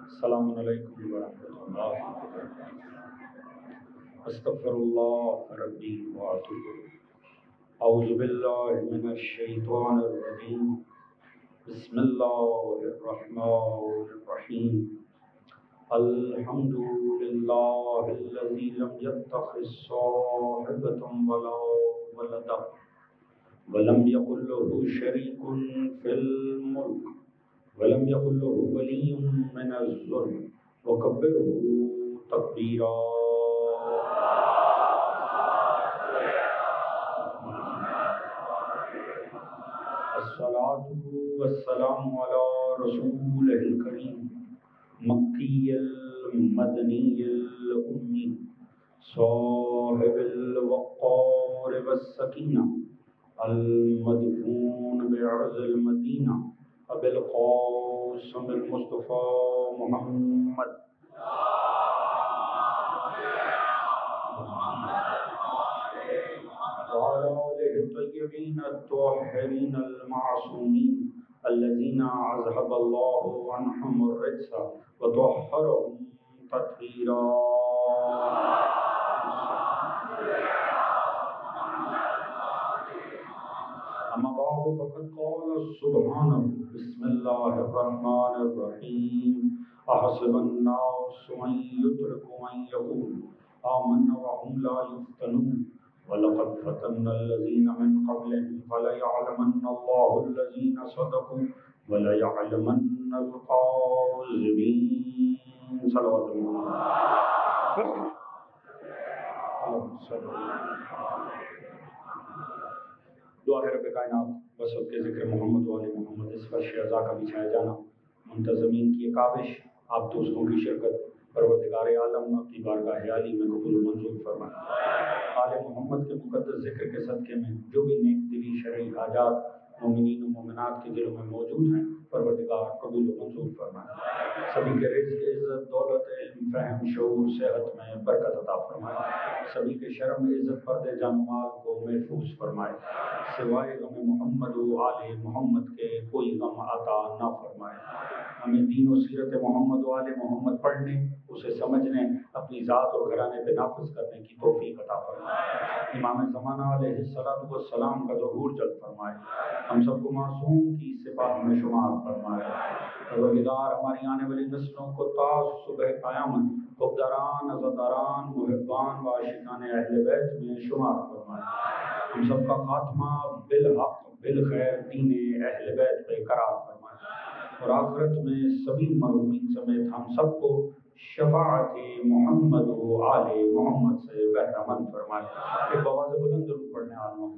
السلام علیکم ورحمۃ اللہ. استغفر اللہ ربی واتوب الیہ. اعوذ باللہ من الشیطان الرجیم. بسم اللہ الرحمن الرحیم. الحمد للہ الذی لم يتخذ صاحبۃ ولا ولدا ولم يكن له شریک فی الملک ولم يكن له ولي من الذل وكبره تكبيرا. الصلاة والسلام على رسوله الكريم مكي المدني الأمي صاحب الوقار والسكينة المدفون بعرض المدينة ابو القاسم المصطفى محمد وعلى آله الطيبين الطاهرين المعصومين الذين أذهب الله عنهم الرجس وطهرهم تطهيرا. أما بعد فقد قال سبحانه بسم الله الرحمن الرحيم. أحسب الناس أن يتركوا أن يقولوا آمنا وهم لا يفتنون ولقد فتنا الذين من قبلهم فليعلمن الله الذين صدقوا وليعلمن الكاذبين. صلوات الله. دعا ہے رب کائنات بسط کے ذکر محمد و آل محمد. اس فرش ازا کا بچھایا جانا، منتظمین کی کاوش، آپ دوستوں کی شرکت، پروردگار عالم اپنی بارگاہ عالی میں قبول و منظور فرمائے. آل محمد کے مقدس ذکر کے صدقے میں جو بھی نیک دلی شرعی حاجات مومنین و مومنات کے دلوں میں موجود ہیں پروردگار قبول و منظور فرمائے. سبھی کے رزق، عزت، دولت، علم، فہم، شعور، صحت میں برکت عطا فرمائے. سبھی کے شرم، عزت، پردے، جان و مال کو محفوظ فرمائے. سوائے غم محمد و آل محمد کے کوئی غم عطا نہ فرمائے. ہمیں دین و سیرت محمد و آل محمد پڑھنے، اسے سمجھنے، اپنی ذات اور گھرانے پہ نافذ کرنے کی توفیق عطا فرمائے. امام زمانہ علیہ الصلوۃ والسلام کا ظہور جلد فرمائے. ہم سب کو معصوم کی سپاہ میں شمار فرمائے. پروردگار ہماری آنے والی نسلوں کو تا صبح قیامت حبداران، عزاداران، محبان و عاشقان اہل بیت میں شمار فرمائے. ہم سب کا خاتمہ بالحق بالخیر دین اہل بیت پہ قرار فرمائے اور آخرت میں سبھی مرحومین سمیت ہم سب کو شفاعت محمد و آل محمد سے بہرہ مند فرمائے. ایک آواز بلند درود پڑھنے والوں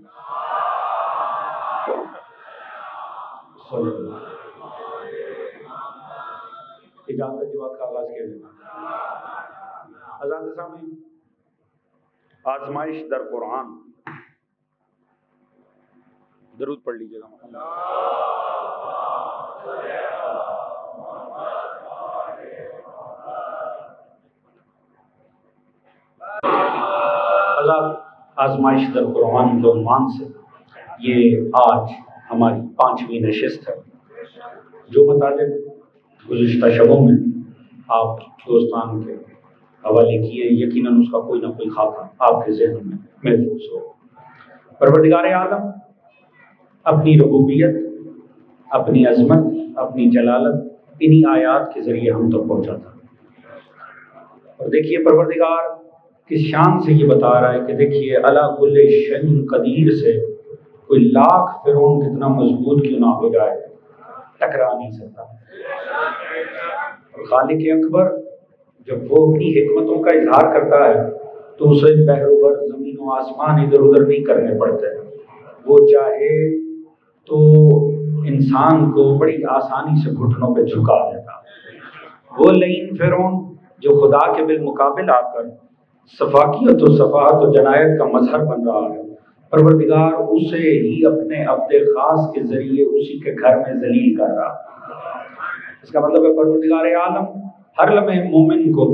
صلی اللہ. اجازت کی بات کا آغاز کیا جائے. حضرات سامعین، آزمائش در قرآن. درود پڑھ لیجیے گا. حضرات، آزمائش در قرآن کے عنوان سے یہ آج ہماری 5ویں نشست ہے. جو مطالب گزشتہ شبوں میں آپ دوستان کے حوالے کیے، یقیناً اس کا کوئی نہ کوئی خاکہ آپ کے ذہن میں محفوظ ہو. پروردگار عالم اپنی ربوبیت، اپنی عظمت، اپنی جلالت انہی آیات کے ذریعے ہم تک پہنچاتا. اور دیکھیے پروردگار کس شان سے یہ بتا رہا ہے کہ دیکھیے علی کل شیء قدیر سے کوئی لاکھ فرعون کتنا مضبوط کیوں نہ ہو جائے ٹکرا نہیں سکتا. اور خالق اکبر جب وہ اپنی حکمتوں کا اظہار کرتا ہے تو اسے بحر و بر، زمین و آسمان ادھر ادھر نہیں کرنے پڑتے. وہ چاہے تو انسان کو بڑی آسانی سے گھٹنوں پہ جھکا دیتا. وہ لعین فرعون جو خدا کے بالمقابل آ کر صفاقیت و صفاحت و جنایت کا مظہر بن رہا ہے، پروردگار اسے ہی اپنے عبد خاص کے ذریعے اسی کے گھر میں ذلیل کر رہا. اس کا مطلب ہے پروردگار عالم ہر لمحے مومن کو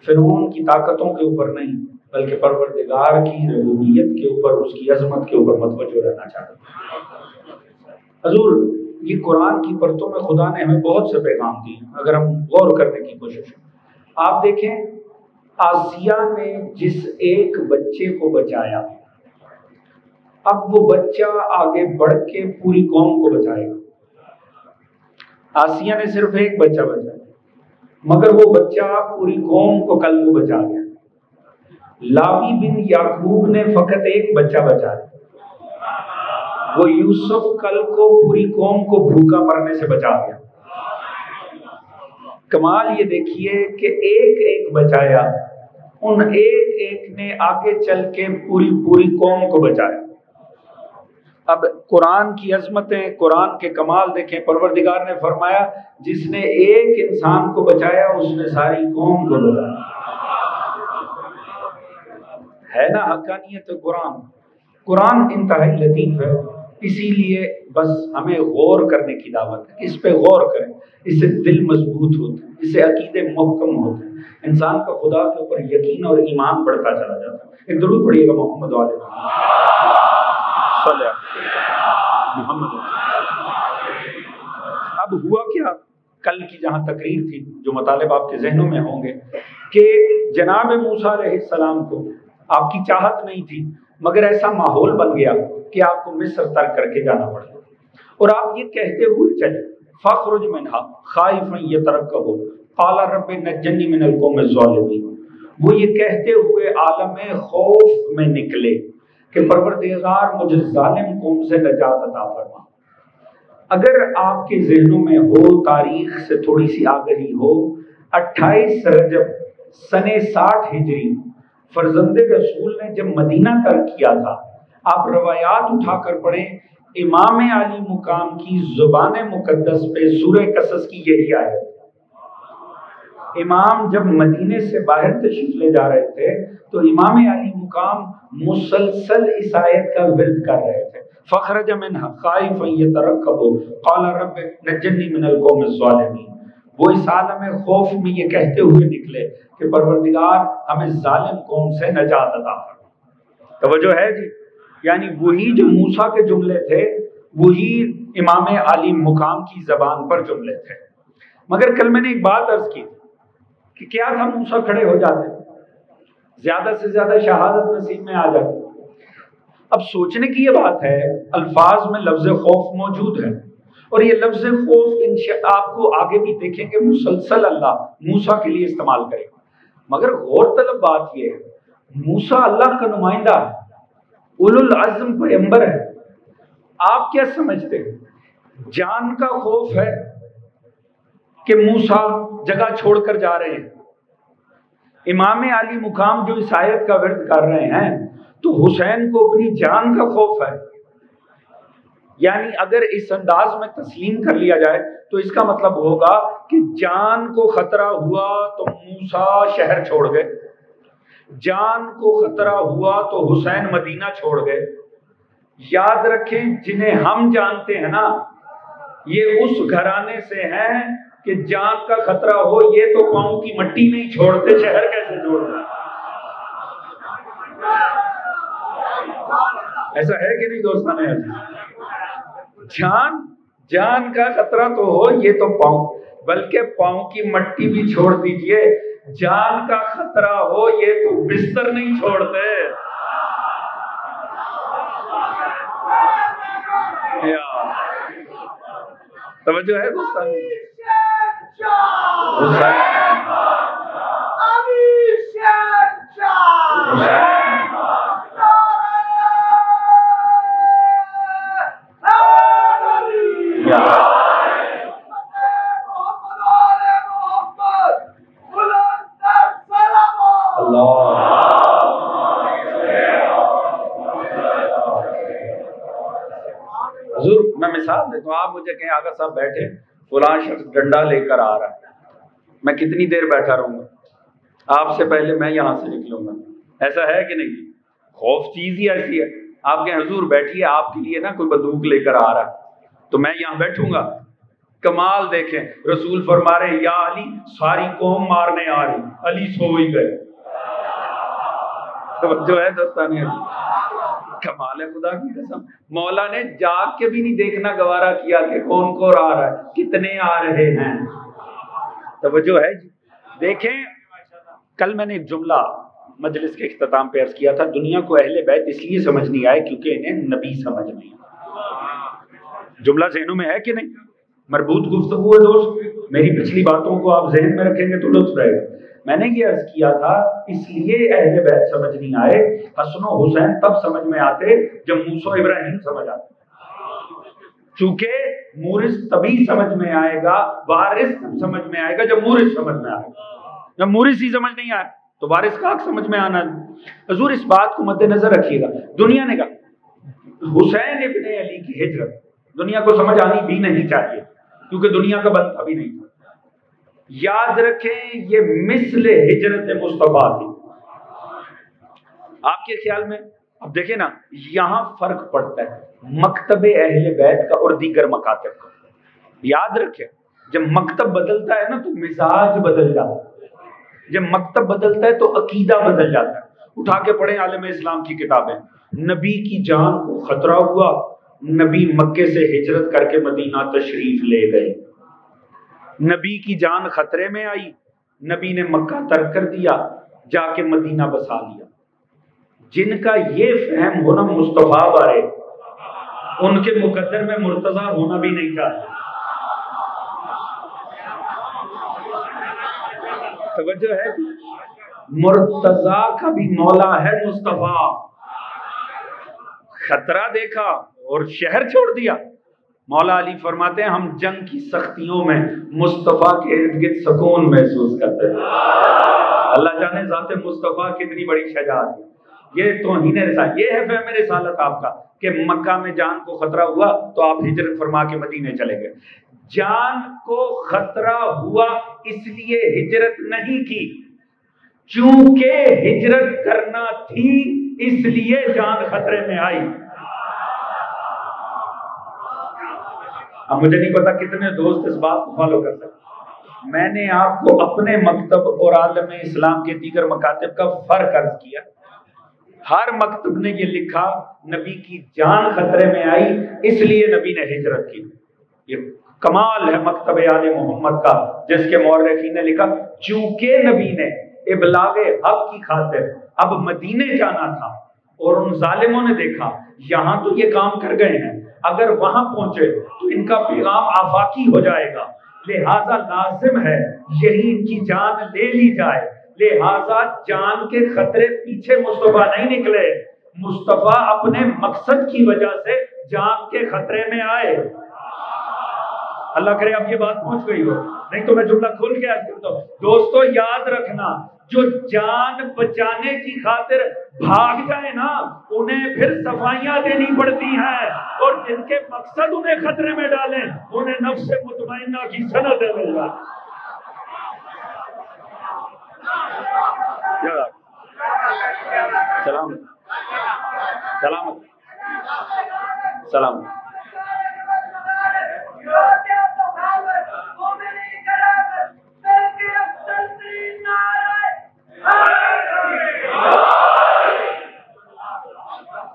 فرعون کی طاقتوں کے اوپر نہیں بلکہ پروردگار کی ربوبیت کے اوپر، اس کی عظمت کے اوپر متوجہ رہنا چاہتا ہے. حضور یہ قرآن کی پرتوں میں خدا نے ہمیں بہت سے پیغام دیے اگر ہم غور کرنے کی کوشش کریں. آپ دیکھیں آسیہ نے جس ایک بچے کو بچایا، اب وہ بچہ آگے بڑھ کے پوری قوم کو بچائے گا. آسیہ نے صرف ایک بچہ بچایا مگر وہ بچہ پوری قوم کو کل کو بچا گیا. لاوی بن یعقوب نے فقط ایک بچہ بچایا، وہ یوسف کل کو پوری قوم کو بھوکا مرنے سے بچا گیا. کمال یہ دیکھیے کہ ایک ایک بچایا، ان ایک ایک نے آگے چل کے پوری قوم کو بچایا. اب قرآن کی عظمتیں، قرآن کے کمال دیکھیں. پروردگار نے فرمایا جس نے ایک انسان کو بچایا اس نے ساری قوم کو بچایا. ہے نا حقانیت قرآن. قرآن انتہائی لطیف ہے، اسی لیے بس ہمیں غور کرنے کی دعوت ہے. اس پہ غور کریں، اس سے دل مضبوط ہوتے ہیں، اس سے عقیدے محکم ہوتے ہیں، انسان کا خدا کے اوپر یقین اور ایمان بڑھتا چلا جاتا ہے. ایک درود پڑھیے گا محمد والے محمد. اب ہوا کیا، کل کی جہاں تقریر تھی جو مطالب آپ کے ذہنوں میں ہوں گے کہ جناب موسیٰ علیہ السلام کو آپ کی چاہت نہیں تھی مگر ایسا ماحول بن گیا کہ آپ کو مصر ترک کر کے جانا پڑا اور آپ یہ کہتے ہوئے چلے فَاخْرُجْ مِنْهَا خَائِفًا يَتَرَقَّبُ قَالَ رَبِّ نَجِّنِّي مِنَ الْقَوْمِ الظَّالِمِينَ. وہ یہ کہتے ہوئے عالم خوف میں نکلے کہ پروردگار مجھے ظالم قوم سے نجات عطا فرما. اگر آپ کے ذہنوں میں ہو، تاریخ سے تھوڑی سی آگہی ہو، 28 رجب سن 60 ہجری فرزند رسول نے جب مدینہ ترک کیا تھا، آپ روایات اٹھا کر پڑھیں، امام علی مقام کی زبان مقدس پہ سورہ قصص کی یہی آیت. امام جب مدینے سے باہر تشریف لے جا رہے تھے تو امام علی مقام مسلسل اس آیت کا ورد کر رہے تھے. فخرج منها خائفا يترقب قال رب نجني من القوم الظالمين. وہ اس عالم خوف میں یہ کہتے ہوئے نکلے کہ پروردگار ہمیں ظالم قوم سے نجات عطا فرما. توجہ ہے جی، یعنی وہی جو موسیٰ کے جملے تھے وہی امام علی مقام کی زبان پر جملے تھے. مگر کل میں نے ایک بات عرض کی کہ کیا تھا، موسیٰ کھڑے ہو جاتے، زیادہ سے زیادہ شہادت نصیب میں آ جاتی. اب سوچنے کی یہ بات ہے، الفاظ میں لفظ خوف موجود ہے اور یہ لفظ خوف آپ کو آگے بھی دیکھیں گے مسلسل اللہ موسیٰ کے لیے استعمال کرے گا. مگر غور طلب بات یہ ہے، موسیٰ اللہ کا نمائندہ ہے، اولو العزم پیغمبر ہے. آپ کیا سمجھتے ہیں جان کا خوف ہے کہ موسیٰ جگہ چھوڑ کر جا رہے ہیں؟ امام علی مقام جو اس آیت کا ورد کر رہے ہیں تو حسین کو اپنی جان کا خوف ہے. یعنی اگر اس انداز میں تسلیم کر لیا جائے تو اس کا مطلب ہوگا کہ جان کو خطرہ ہوا تو موسیٰ شہر چھوڑ گئے، جان کو خطرہ ہوا تو حسین مدینہ چھوڑ گئے. یاد رکھیں جنہیں ہم جانتے ہیں نا یہ اس گھرانے سے ہیں کہ جان کا خطرہ ہو یہ تو پاؤں کی مٹی نہیں چھوڑتے، شہر کیسے چھوڑتے؟ ایسا ہے کہ نہیں دوستان؟ جان کا خطرہ تو ہو یہ تو پاؤں، بلکہ پاؤں کی مٹی بھی چھوڑ دیجئے، جان کا خطرہ ہو یہ تو بستر نہیں چھوڑتے. توجہ ہے دوستان؟ حضور میں مثال دیتا ہوں، آپ مجھے کہیں آقا صاحب بیٹھے، فلاں شخص ڈنڈا لے کر آ رہا ہے، میں کتنی دیر بیٹھا رہوں گا؟ آپ سے پہلے میں یہاں سے نکلوں گا. ایسا ہے کہ نہیں؟ خوف چیز ہی ایسی ہے. آپ کہیں حضور بیٹھیے، آپ کے لیے نا کوئی بندوق لے کر آ رہا ہے تو میں یہاں بیٹھوں گا؟ کمال دیکھیں، رسول فرما رہے یا علی ساری قوم مارنے آ رہی، علی سو ہی گئے. جو ہے دوستانی کمال ہے خدا کی قسم، مولا نے جاگ کے بھی نہیں دیکھنا گوارا کیا کہ کون کون آ رہا ہے، کتنے آ رہے ہیں۔ توجہ ہے جی؟ دیکھیں کل میں نے ایک جملہ مجلس کے اختتام پہ عرض کیا تھا، دنیا کو اہل بیت اس لیے سمجھ نہیں آئے کیونکہ انہیں نبی سمجھ نہیں آئے۔ جملہ ذہنوں میں ہے کہ نہیں؟ مربوط گفتگو ہے دوست، میری پچھلی باتوں کو آپ ذہن میں رکھیں گے تو لطف رہے گا۔ میں نے یہ عرض کیا تھا اس لیے اہل بیت سمجھ نہیں آئے، حسن و حسین تب سمجھ میں آتے جب موسیٰ و ابراہیم سمجھ آتے، چونکہ مورث تبھی سمجھ میں آئے گا، وارث سمجھ میں آئے گا جب مورث سمجھ میں آئے گا۔ جب مورث ہی سمجھ نہیں آئے تو وارث کا حق سمجھ میں آنا ہے۔ حضور اس بات کو مد نظر رکھیے گا، دنیا نے کہا حسین ابن علی کی ہجرت دنیا کو سمجھ آنی بھی نہیں چاہیے کیونکہ دنیا کا بنتا بھی نہیں تھا۔ یاد رکھیں یہ مثل ہجرت مصطفیٰ تھی۔ آپ کے خیال میں اب دیکھیں نا، یہاں فرق پڑتا ہے مکتب اہل بیت کا اور دیگر مکاتب کا۔ یاد رکھیں جب مکتب بدلتا ہے نا تو مزاج بدل جاتا ہے، جب مکتب بدلتا ہے تو عقیدہ بدل جاتا ہے۔ اٹھا کے پڑھیں عالم اسلام کی کتابیں، نبی کی جان کو خطرہ ہوا، نبی مکے سے ہجرت کر کے مدینہ تشریف لے گئے، نبی کی جان خطرے میں آئی، نبی نے مکہ ترک کر دیا، جا کے مدینہ بسا لیا۔ جن کا یہ فہم ہونا مصطفیٰ بارے، ان کے مقدر میں مرتضیٰ ہونا بھی نہیں چاہیے۔ توجہ ہے، مرتضیٰ کا بھی مولا ہے مصطفیٰ۔ خطرہ دیکھا اور شہر چھوڑ دیا۔ مولا علی فرماتے ہیں ہم جنگ کی سختیوں میں مصطفیٰ کے ارد گرد سکون محسوس کرتے ہیں۔ اللہ جانے ذات مصطفیٰ کتنی بڑی شجاعت ہے۔ یہ توہین رسالت، یہ ہے فہم رسالت آپ کا کہ مکہ میں جان کو خطرہ ہوا تو آپ ہجرت فرما کے مدینے چلے گئے۔ جان کو خطرہ ہوا اس لیے ہجرت نہیں کی، چونکہ ہجرت کرنا تھی اس لیے جان خطرے میں آئی۔ اب مجھے نہیں پتا کتنے دوست اس بات کو فالو کر سکتے۔ میں نے آپ کو اپنے مکتب اور عالم اسلام کے دیگر مکاتب کا فرق عرض کیا۔ ہر مکتب نے یہ لکھا نبی کی جان خطرے میں آئی اس لیے نبی نے ہجرت کی۔ یہ کمال ہے مکتب آل محمد کا، جس کے مورخین نے لکھا چونکہ نبی نے ابلاغ حق کی خاطر اب مدینے جانا تھا اور ان ظالموں نے دیکھا یہاں تو یہ کام کر گئے ہیں، اگر وہاں پہنچے تو ان کا پیغام آفاقی ہو جائے گا، لہذا لازم ہے یہی ان کی جان لے لی جائے۔ لہذا جان کے خطرے پیچھے مصطفیٰ نہیں نکلے، مصطفیٰ اپنے مقصد کی وجہ سے جان کے خطرے میں آئے۔ اللہ کرے اب یہ بات پہنچ گئی ہو، نہیں تو میں جملہ کھول کے عرض کرتا ہوں۔ دوستو یاد رکھنا، جو جان بچانے کی خاطر بھاگ جائے نا انہیں پھر صفائیاں دینی پڑتی ہیں، اور جن کے مقصد انہیں خطرے میں ڈالیں انہیں نفس مطمئنہ کی سند مل جائے۔ سلام سلام سلام۔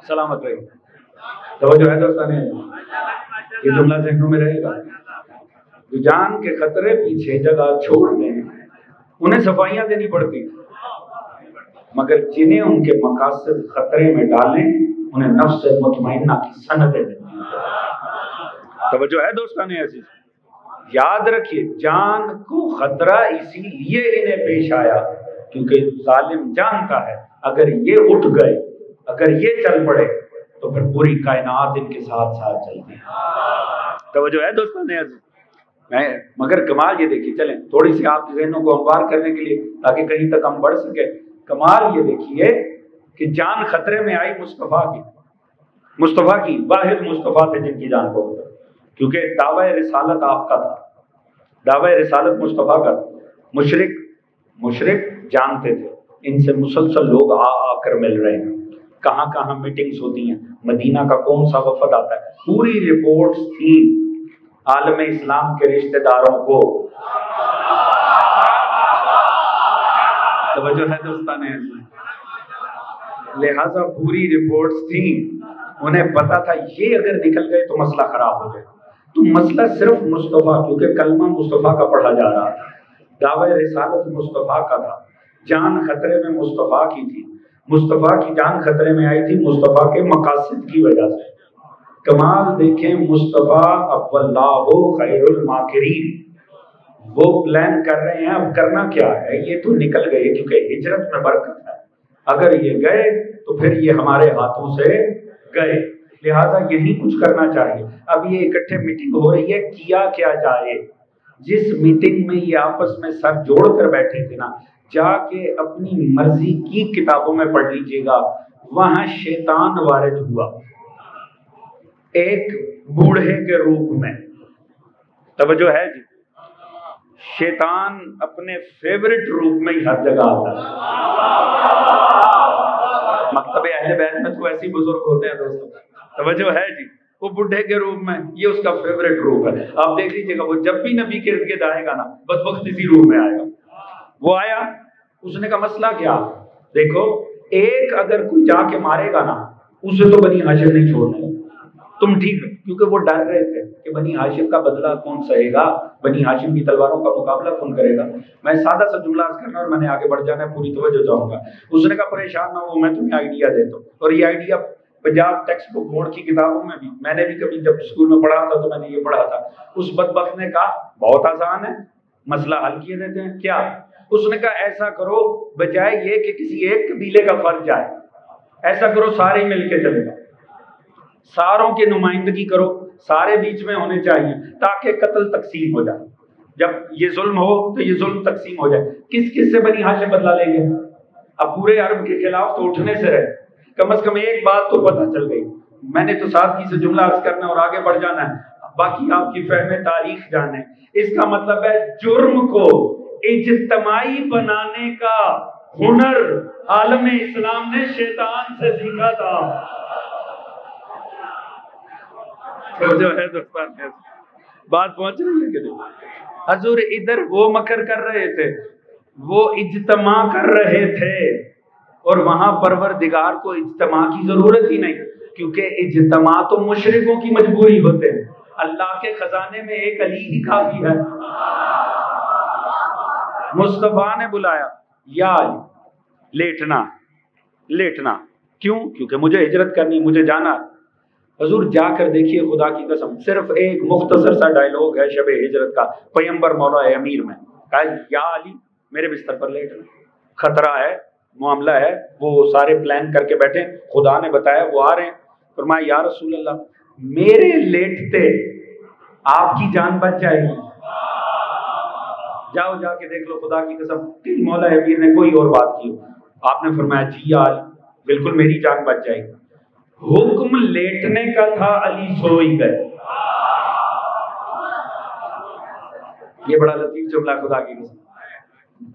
سلامت رہے، توجہ ہے دوستان، یہ جملہ ذہنوں میں رہے گا۔ جو جان کے خطرے پیچھے جگہ چھوڑ دیں انہیں صفائیاں دینی پڑتی، مگر جنہیں ان کے مقاصد خطرے میں ڈالیں انہیں نفس مطمئنہ کی سندیں دیں۔ توجہ ہے دوستان عزیز، یاد رکھیے جان کو خطرہ اسی لیے انہیں پیش آیا کیونکہ ظالم جانتا ہے اگر یہ اٹھ گئے، اگر یہ چل پڑے تو پھر پوری کائنات ان کے ساتھ ساتھ چلتی ہے۔ توجہ ہے دوستان عزیز، مگر کمال یہ دیکھیے، چلیں تھوڑی سی آپ کے ذہنوں کو ہموار کرنے کے لیے تاکہ کہیں تک ہم بڑھ سکے، کمال یہ دیکھیے کہ جان خطرے میں آئی مصطفیٰ کی واحد مصطفیٰ تھے جن کی جان کو ہوتا، کیونکہ دعوی رسالت آپ کا تھا، دعوی رسالت مصطفیٰ کا تھا۔ مشرک جانتے تھے ان سے مسلسل لوگ آ کر مل رہے ہیں، کہاں کہاں میٹنگز ہوتی ہیں، مدینہ کا کون سا وفد آتا ہے، پوری رپورٹس تھی عالم اسلام کے رشتہ داروں کو۔ توجہ ہے دوستان، لہٰذا پوری رپورٹس تھیں، انہیں پتا تھا یہ اگر نکل گئے تو مسئلہ خراب ہو جائے. تو مسئلہ صرف مصطفیٰ، کیونکہ کلمہ مصطفیٰ کا پڑھا جا رہا تھا، دعوی رسالت مصطفیٰ کا تھا، جان خطرے میں مصطفیٰ کی تھی، مصطفیٰ کی جان خطرے میں آئی تھی مصطفیٰ کے مقاصد کی وجہ سے. کمال دیکھیں، مصطفیٰ واللہ خیر الماکرین، وہ پلان کر رہے ہیں. اب کرنا کیا ہے، یہ تو نکل گئے کیونکہ ہجرت میں برکت ہے، اگر یہ گئے تو پھر یہ ہمارے ہاتھوں سے گئے، لہٰذا یہی کچھ کرنا چاہیے. اب یہ اکٹھے میٹنگ ہو رہی ہے، کیا کیا جائے. جس میٹنگ میں یہ آپس میں سر جوڑ کر بیٹھے تھے نا، جا کے اپنی مرضی کی کتابوں میں پڑھ لیجئے گا، وہاں شیطان وارد ہوا ایک بوڑھے کے روپ میں. توجہ ہے جی، شیطان اپنے فیورٹ روپ میں ہی ہر جگہ آتا ہے. مکتب اہل بیت میں تو ایسے بزرگ ہوتے ہیں دوستوں. توجہ ہے جی، وہ بڈھے کے روپ میں، یہ اس کا فیورٹ روپ ہے. آپ دیکھ لیجئے گا، وہ جب بھی نبی کے ارد گرد آئے گا نا، بدبخت اسی روپ میں آئے گا. وہ آیا، اس نے کہا مسئلہ کیا؟ دیکھو، ایک اگر کوئی جا کے مارے گا نا، اسے تو بنی ہاشم نہیں چھوڑنے. تم ٹھیک ہے، کیونکہ وہ ڈر رہے تھے کہ بنی ہاشم کا بدلہ کون سہے گا، بنی ہاشم کی تلواروں کا مقابلہ کون کرے گا. میں سادہ سا جملہ عرض کرنا اور میں نے آگے بڑھ جانا ہے، پوری توجہ چاہوں گا. اس نے کہا پریشان نہ ہو، میں تمہیں آئیڈیا دیتا ہوں. اور یہ idea Punjab text book board کی کتابوں میں بھی، میں نے بھی کبھی جب اسکول میں پڑھا تھا تو میں نے یہ پڑھا تھا. اس بدبخت نے کہا بہت آسان ہے، مسئلہ حل کیے دیتے ہیں. کیا؟ اس نے کہا ایسا کرو، بجائے یہ کہ کسی ایک قبیلے کا فرد جائے، ایسا کرو سارے مل کے چلے جاؤ، ساروں کی نمائندگی کرو، سارے بیچ میں ہونے چاہیے تاکہ قتل تقسیم ہو جائے. جب یہ ظلم ہو تو یہ ظلم تقسیم ہو جائے. کس کس سے بنی ہاشم بدلہ لیں گے؟ اب پورے عرب کے خلاف تو اٹھنے سے رہے، کم از کم ایک بات تو پتہ چل گئی. میں نے تو سادگی سے جملہ عرض کرنا اور آگے بڑھ جانا ہے، باقی آپ کی فہم تاریخ جانے. اس کا مطلب ہے جرم کو اجتماعی بنانے کا ہنر عالم اسلام نے شیطان سے سیکھا تھا. جو ہے دوستان بات پہنچ رہی ہے کہ نہیں؟ حضور ادھر وہ مکر کر رہے تھے، وہ اجتماع کر رہے تھے، اور وہاں پروردگار کو اجتماع کی ضرورت ہی نہیں، کیونکہ اجتماع تو مشرکوں کی مجبوری ہوتے ہیں. اللہ کے خزانے میں ایک علی ہی کافی ہے. مصطفیٰ نے بلایا، یا علی لیٹنا. کیوں؟ کیونکہ مجھے ہجرت کرنی، مجھے جانا. حضور جا کر دیکھیے، خدا کی قسم صرف ایک مختصر سا ڈائلوگ ہے شب ہجرت کا، پیمبر مولا امیر میں کہا یا علی میرے بستر پر لیٹنا، خطرہ ہے، معاملہ ہے. وہ سارے پلان کر کے بیٹھے، خدا نے بتایا وہ آ رہے ہیں. فرمایا یا رسول اللہ میرے لیٹتے آپ کی جان بچ جائے گی. جاؤ جا کے دیکھ لو، خدا کی قسم کہیں مولا امیر نے کوئی اور بات کی. آپ نے فرمایا جی یا علی بالکل میری جان بچ جائے گی. حکم لیٹنے کا تھا، علی سو ہی گئے. یہ بڑا لطیف جملہ خدا کی قسم.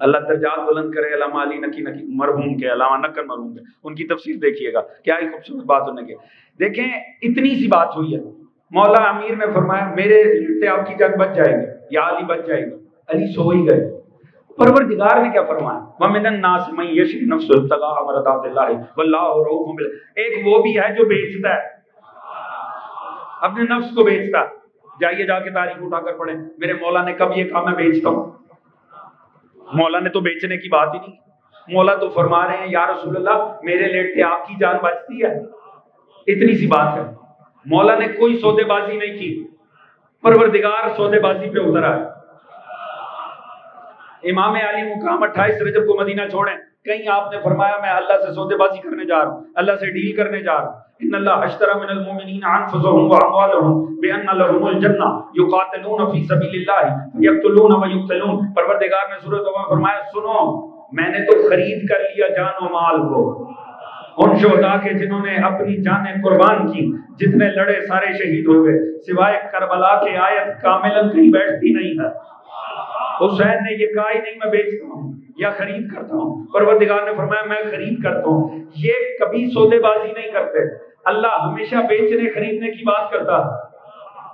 اللہ درجات بلند کرے علامہ علی نکی مرحوم کے، علامہ نکن مرحوم کے، ان کی تفسیر دیکھیے گا، کیا ہی خوبصورت بات انہوں نے کی. دیکھیں اتنی سی بات ہوئی ہے، مولا امیر نے فرمایا میرے لیٹتے آپ کی جان بچ جائے گی، یا علی بچ جائے گی. علی سو ہی گئے. پروردگار نے کیا فرمایا؟ وَمِنَ النَّاسِ مَن يَشْرِي نَفْسَهُ ابْتِغَاءَ مَرْضَاتِ اللَّهِ وَاللَّهُ رَءُوفٌ بِالْعِبَادِ. ایک وہ بھی ہے جو بیچتا ہے، اپنے نفس کو بیچتا ہے. جائیے جا کے تاریخ اٹھا کر پڑھیں، میرے مولا نے کب یہ کہا میں بیچتا ہوں؟ مولا نے تو بیچنے کی بات ہی نہیں. مولا تو فرما رہے ہیں یا رسول اللہ میرے لیٹتے آپ کی جان بچتی ہے. اتنی سی بات ہے. مولا نے کوئی سودے بازی نہیں کی، پروردگار سودے بازی پہ اترا ہے. امام علی مقام 28 رجب کو مدینہ چھوڑیں، کہیں آپ نے فرمایا میں اللہ سے سودے بازی کرنے جا رہا ہوں، اللہ سے ڈیل کرنے جا رہا ہوں. ان اللہ اشترى من المؤمنین انفسهم واموالهم بان لهم الجنہ یقاتلون فی سبیل اللہ یقتلون ویقتلون. پروردگار نے سورۃ توبہ میں فرمایا سنو میں نے تو خرید کر لیا جان و مال کو ان شہداء کے جنہوں نے اپنی جانیں قربان کی، جتنے لڑے سارے شہید ہو گئے، سوائے کربلا کے آیت کاملا کہیں بیٹھتی نہیں ہے. حسین نے یہ کہا ہی نہیں میں بیچتا ہوں یا خرید کرتا ہوں. پروردگار نے فرمایا میں خرید کرتا ہوں. یہ کبھی سودے بازی نہیں کرتے. اللہ ہمیشہ بیچنے خریدنے کی بات کرتا،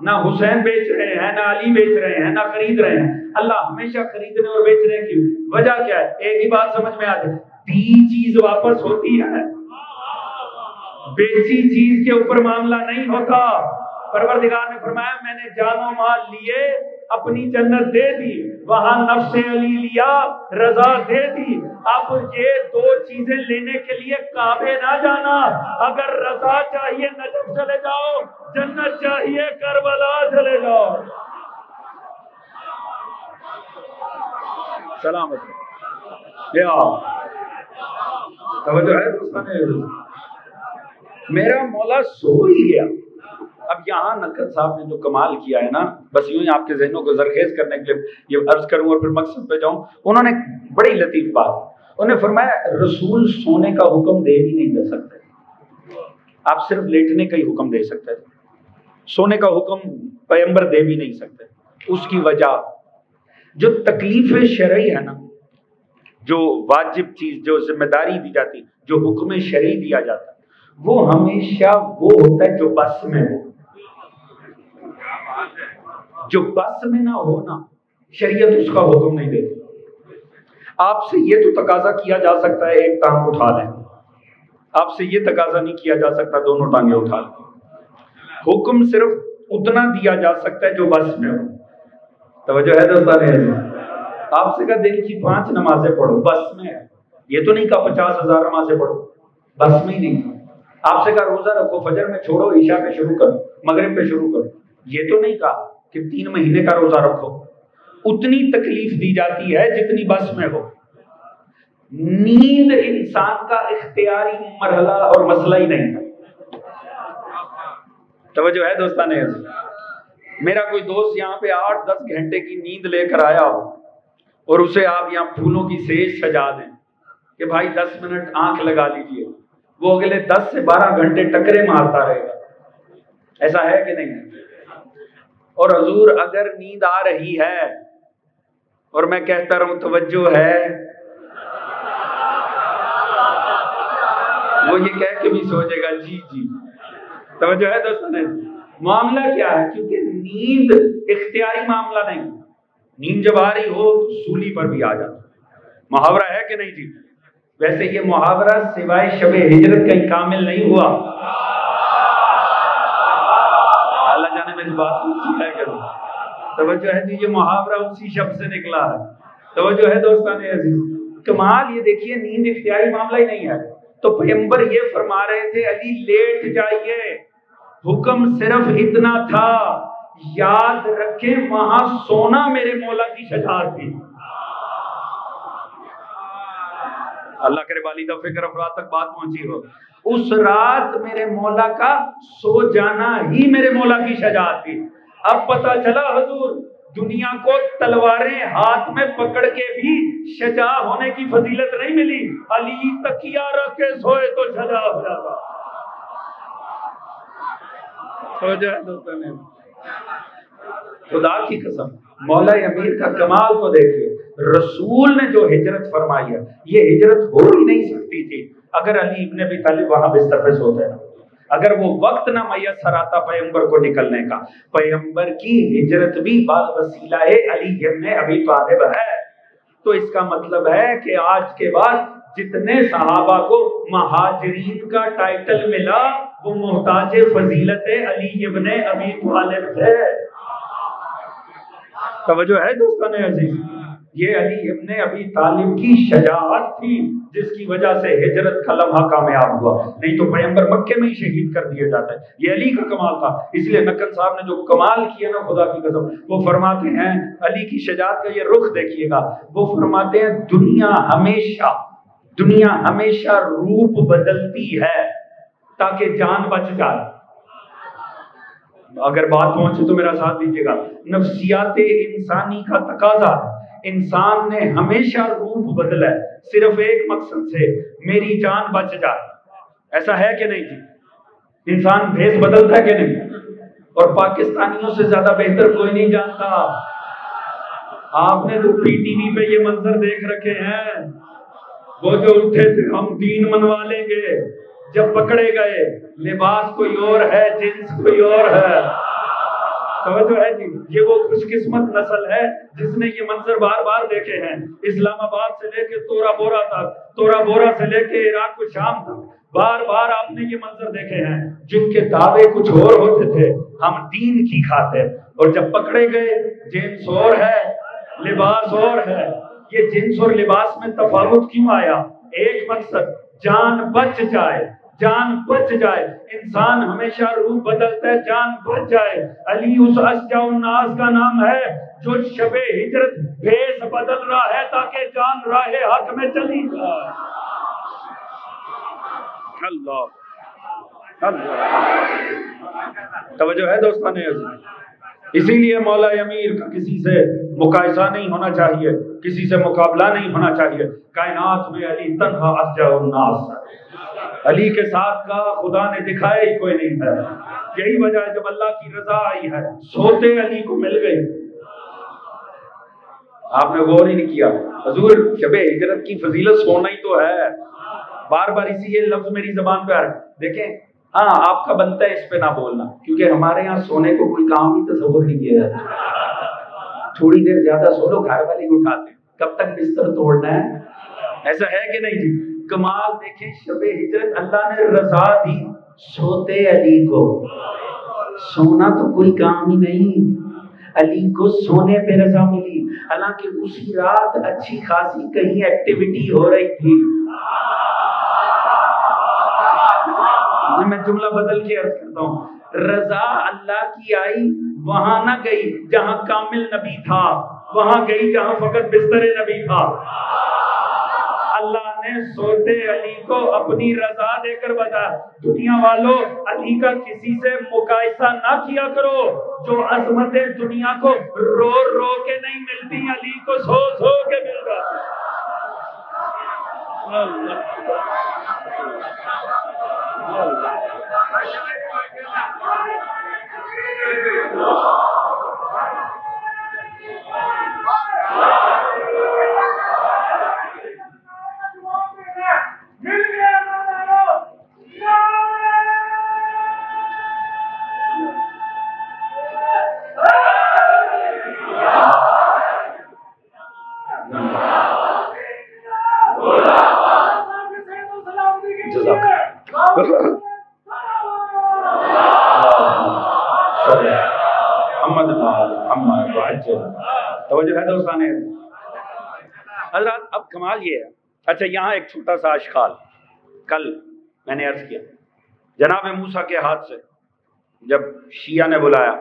نہ حسین بیچ رہے ہیں، نہ علی بیچ رہے ہیں، نہ خرید رہے ہیں. اللہ ہمیشہ خریدنے اور بیچنے کی وجہ کیا ہے؟ ایک ہی بات سمجھ میں آ جائے، دی چیز واپس ہوتی ہے. بیچی چیز کے اوپر معاملہ نہیں ہوتا. پروردگار نے فرمایا میں نے جان و مال لیے اپنی جنت دے دی, وہاں نفس علی لیا رضا دے دی. اب یہ دو چیزیں لینے کے لیے کعبے نہ جانا. اگر رضا چاہیے نجف چلے جاؤ, جنت چاہیے کربلا چلے جاؤ. سلامت توجہ ہے دوستان. میرا مولا سو ہی گیا. اب یہاں نقد صاحب نے جو کمال کیا ہے نا, بس یوں ہی آپ کے ذہنوں کو زرخیز کرنے کے لیے یہ عرض کروں اور پھر مقصد پہ جاؤں. انہوں نے بڑی لطیف بات, انہوں نے فرمایا رسول سونے کا حکم دے بھی نہیں دے سکتے, آپ صرف لیٹنے کا ہی حکم دے سکتے, سونے کا حکم پیغمبر دے بھی نہیں سکتے. اس کی وجہ جو تکلیف شرعی ہے نا, جو واجب چیز, جو ذمہ داری دی جاتی, جو حکم شرعی دیا جاتا, وہ ہمیشہ وہ ہوتا ہے جو بس میں ہو. جو بس میں نہ ہو نا, شریعت اس کا حکم نہیں دیتی. آپ سے یہ تو تقاضا کیا جا سکتا ہے ایک ٹانگ اٹھا لیں, آپ سے یہ تقاضا نہیں کیا جا سکتا دونوں ٹانگیں اٹھا لیں. حکم صرف اتنا دیا جا سکتا ہے جو بس میں ہو. توجہ ہے دوستان. آپ سے کہا دن کی 5 نمازیں پڑھو, بس میں ہے. یہ تو نہیں کہا 50,000 نمازیں پڑھو, بس میں ہی نہیں. آپ سے کہا روزہ رکھو, فجر میں چھوڑو, عشاء پہ شروع کرو, مغرب پہ شروع کرو. یہ تو نہیں کہا کہ 3 مہینے کا روزہ رکھو. اتنی تکلیف دی جاتی ہے جتنی بس میں ہو. نیند انسان کا اختیاری مرحلہ اور مسئلہ ہی نہیں ہے. توجہ ہے دوستان. میرا کوئی دوست یہاں پہ 8-10 گھنٹے کی نیند لے کر آیا ہو اور اسے آپ یہاں پھولوں کی سیج سجا دیں کہ بھائی 10 منٹ آنکھ لگا لیجئے, وہ اگلے 10 سے 12 گھنٹے ٹکرے مارتا رہے گا. ایسا ہے کہ نہیں؟ اور حضور اگر نیند آ رہی ہے اور میں کہتا رہوں توجہ ہے, وہ یہ کہہ کے بھی سوچے گا جی جی. توجہ ہے دوستوں. معاملہ کیا ہے؟ کیونکہ نیند اختیاری معاملہ نہیں. نیند جب آ رہی ہو تو سولی پر بھی آ جاتا. محاورہ ہے کہ نہیں جی؟ ویسے یہ محاورہ سوائے شب ہجرت کہیں کامل نہیں ہوا. اللہ جانے میں بات پوچھی ہے کہ توجہ ہے جی, یہ محاورہ اسی شب سے نکلا ہے. توجہ ہے دوستان عزیز. کمال یہ دیکھیے, نیند اختیاری معاملہ ہی نہیں ہے. تو پیغمبر یہ فرما رہے تھے علی لیٹ جائیے, حکم صرف اتنا تھا, یاد رکھیں وہاں سونا میرے مولا کی شجاعت تھی. اللہ کرے بالیدہ فکر افراد تک بات پہنچی ہو. اس رات میرے مولا کا سو جانا ہی میرے مولا کی شجاعت تھی. اب پتا چلا حضور دنیا کو تلواریں ہاتھ میں پکڑ کے بھی شجاع ہونے کی فضیلت نہیں ملی. علی تکیہ رکھ کے سوئے تو شجاع ہو جاتا. ہو جائے دوستوں نے, خدا کی قسم مولا امیر کا کمال تو دیکھیے. رسول نے جو ہجرت فرمائی ہے, یہ ہجرت ہو ہی نہیں سکتی تھی اگر علی ابن ابی طالب وہاں بستر پہ سوتے نا, اگر وہ وقت نہ میسر آتا پیغمبر کو نکلنے کا. پیغمبر کی ہجرت بھی وسیلہ علی ابن ابی طالب ہے. تو اس کا مطلب ہے کہ آج کے بعد جتنے صحابہ کو مہاجرین کا ٹائٹل ملا وہ محتاج فضیلت علی ابن ابی طالب تھے. توجہ ہے دوستان عزیز. یہ علی ابن ابی طالب کی شجاعت تھی جس کی وجہ سے ہجرت کا لمحہ کامیاب ہوا, نہیں تو پیغمبر مکے میں ہی شہید کر دیے جاتے. یہ علی کا کمال تھا. اس لیے نقل صاحب نے جو کمال کیا نا, خدا کی قسم, وہ فرماتے ہیں علی کی شجاعت کا یہ رخ دیکھیے گا. وہ فرماتے ہیں دنیا ہمیشہ روپ بدلتی ہے تاکہ جان بچ جائے. اگر بات پہنچے تو میرا ساتھ دیجیے گا. نفسیات انسانی کا تقاضا ہے, انسان نے ہمیشہ روپ بدلا ہے صرف ایک مقصد سے, میری جان بچ جائے. ایسا ہے کہ نہیں جی؟ انسان بھیس بدلتا ہے کہ نہیں؟ اور پاکستانیوں سے زیادہ بہتر کوئی نہیں جانتا. آپ نے تو پی ٹی وی پہ یہ منظر دیکھ رکھے ہیں, وہ جو اٹھے تھے ہم دین منوا لیں گے, جب پکڑے گئے لباس کوئی اور ہے, جنس کوئی اور ہے. توجہ ہے جی, یہ وہ خوش قسمت نسل ہے جس نے یہ منظر بار بار دیکھے ہیں. اسلام آباد سے لے کے تورا بورا تک, تورا بورا سے لے کے عراق و شام تک, بار بار آپ نے یہ منظر دیکھے ہیں جن کے دعوے کچھ اور ہوتے تھے، ہم دین کی خاطر، اور جب پکڑے گئے جنس اور ہے لباس اور ہے۔ یہ جنس اور لباس میں تفاوت کیوں آیا؟ ایک مقصد، جان بچ جائے، جان بچ جائے۔ انسان ہمیشہ روح بدلتا ہے، جان بچ جائے۔ علی اس اشجع الناس کا نام ہے جو شب ہجرت بھیس بدل رہا ہے تاکہ جان راہ حق میں چلی جائے۔ اللہ اللہ، توجہ ہے دوستان عزیز؟ اسی لیے مولا امیر کا کسی سے مقایسہ نہیں ہونا چاہیے، کسی سے مقابلہ نہیں ہونا چاہیے۔ کائنات میں علی تنہا اشجع الناس، علی کے ساتھ کا خدا نے دکھایا ہی کوئی نہیں ہے۔ یہی وجہ ہے جب اللہ کی رضا آئی ہے سوتے علی کو مل گئی۔ آپ نے غور ہی نہیں کیا، حضور شب ہجرت کی فضیلت سونا ہی تو ہے۔ بار بار اسی یہ لفظ میری زبان پہ آ رہا ہے۔ دیکھیں ہاں آپ کا بنتا ہے اس پہ نہ بولنا، کیونکہ ہمارے یہاں سونے کو کوئی کام ہی تصور نہیں کیا جاتا۔ تھوڑی دیر زیادہ سو لو، گھر والے اٹھاتے ہیں، کب تک بستر توڑنا ہے؟ ایسا ہے کہ نہیں جی؟ کمال دیکھیں، شب ہجرت اللہ نے رضا دی سوتے علی کو۔ سونا تو کوئی کام ہی نہیں، علی کو سونے پہ رضا ملی، حالانکہ اسی رات اچھی خاصی کہیں ایکٹیویٹی ہو رہی تھی۔ میں جملہ بدل کے عرض کرتا ہوں، رضا اللہ کی آئی، وہاں نہ گئی جہاں کامل نبی تھا، وہاں گئی جہاں فقط بستر نبی تھا۔ اللہ نے سوتے علی کو اپنی رضا دے کر بتایا، دنیا والوں علی کا کسی سے مقایسہ نہ کیا کرو۔ جو عظمتیں دنیا کو رو رو کے نہیں ملتی، علی کو سو سو کے مل جاتی۔ توجہ ہے دوستان حضرات؟ اب کمال یہ ہے، اچھا یہاں ایک چھوٹا سا اشکال، کل میں نے عرض کیا جناب موسیٰ کے ہاتھ سے جب شیعہ نے بلایا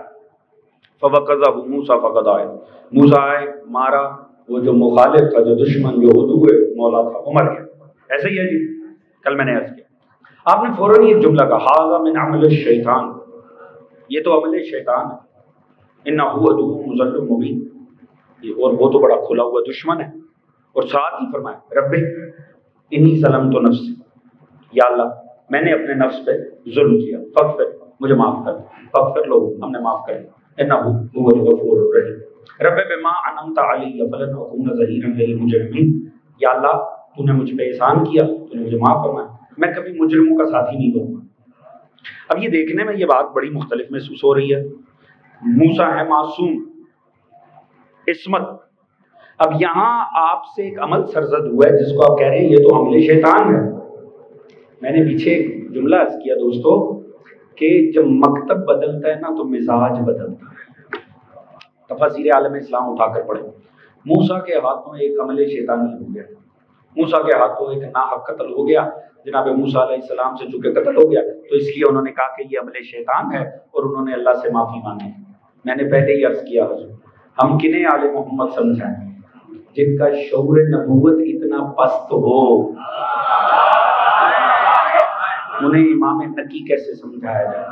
فَوَقَذَهُ مُوسَىٰ فَقَدْ آئے، موسیٰ آئے، مارا، وہ جو مخالف تھا، جو دشمن، جو عدو مولا تھا، وہ مر گیا۔ ایسے ہی ہے جی؟ کل میں نے عرض کیا، آپ نے فوراً یہ جملہ کہا هَذَا مِنْ عَمْلِ الشَّيْطَان، یہ تو عمل شیطان ہے، إِنَّهُ عَدُوٌّ مُضِلٌّ مُبِينٌ، اور وہ تو بڑا کھلا ہوا دشمن ہے۔ اور ساتھ ہی فرمایا رب انی ظلمت نفسی، یا اللہ میں نے اپنے نفس پہ ظلم کیا، فاغفر، مجھے معاف کر، فاغفر لو، ہم نے معاف کر دیا، انہ هو الغفور الرحیم، رب بما انعمت علی فلن اکون ظہیرا للمجرمین، یا اللہ تو نے مجھ پہ احسان کیا، تو نے مجھے معاف فرمایا، میں کبھی مجرموں کا ساتھی نہیں بنوں گا۔ اب یہ دیکھنے میں یہ بات بڑی مختلف محسوس ہو رہی ہے، موسیٰ ہے معصوم، عصمت، اب یہاں آپ سے ایک عمل سرزد ہوا ہے جس کو آپ کہہ رہے ہیں یہ تو عمل شیطان ہے۔ میں نے پیچھے ایک جملہ عرض کیا دوستو کہ جب مکتب بدلتا ہے نا تو مزاج بدلتا ہے۔ تفاسیر عالم اسلام اٹھا کر پڑھیں، موسیٰ کے ہاتھوں ایک عمل شیطانی ہو گیا، موسیٰ کے ہاتھوں ایک ناحق قتل ہو گیا، جناب موسیٰ علیہ السلام سے چونکہ قتل ہو گیا تو اس لیے انہوں نے کہا کہ یہ عمل شیطان ہے اور انہوں نے اللہ سے معافی مانگی۔ میں نے پہلے ہی عرض کیا حضور، ہم کنہیں آل محمد سمجھائیں جن کا شعور نبوت اتنا پست ہو، انہیں امام تقی کیسے سمجھایا جائے،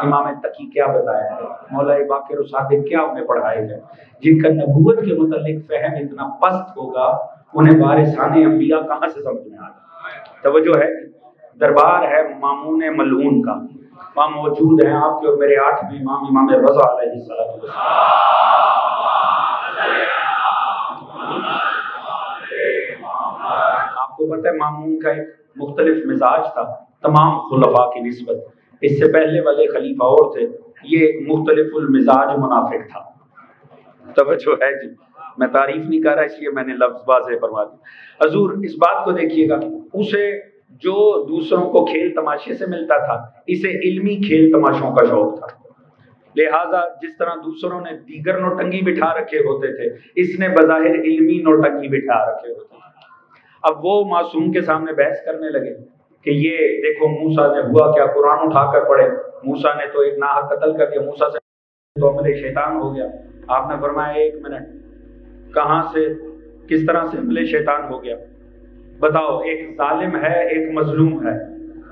امام تقی کیا بتایا جائے، مولا باقر و صادق کیا انہیں پڑھایا جائے؟ جن کا نبوت کے متعلق فہم اتنا پست ہوگا انہیں وارثان انبیاء کہاں سے سمجھ میں آئے؟ توجہ ہے، دربار ہے مامون ملعون کا، وہاں موجود ہیں آپ کے اور میرے 8ویں امام، امام رضا علیہ السلام۔ آپ کو پتہ ہے مامون کا ایک مختلف مزاج تھا تمام خلفاء کی نسبت، اس سے پہلے والے خلیفہ اور تھے، یہ مختلف المزاج منافق تھا۔ توجہ ہے جی، میں تعریف نہیں کر رہا اس لیے میں نے لفظ واضح فرما دیا۔ حضور اس بات کو دیکھیے گا، اسے جو دوسروں کو کھیل تماشے سے ملتا تھا، اسے علمی کھیل تماشوں کا شوق تھا۔ لہٰذا جس طرح دوسروں نے دیگر نوٹنگی بٹھا رکھے ہوتے تھے، اس نے بظاہر علمی نوٹنگی بٹھا رکھے ہوتے تھے۔ اب وہ معصوم کے سامنے بحث کرنے لگے کہ یہ دیکھو موسیٰ نے ہوا کیا، قرآن اٹھا کر پڑھے، موسیٰ نے تو ایک ناحق قتل کر دیا، موسیٰ سے تو عمل شیطان ہو گیا۔ آپ نے فرمایا ایک منٹ، کہاں سے کس طرح سے عمل شیطان ہو گیا؟ بتاؤ، ایک ظالم ہے ایک مظلوم ہے،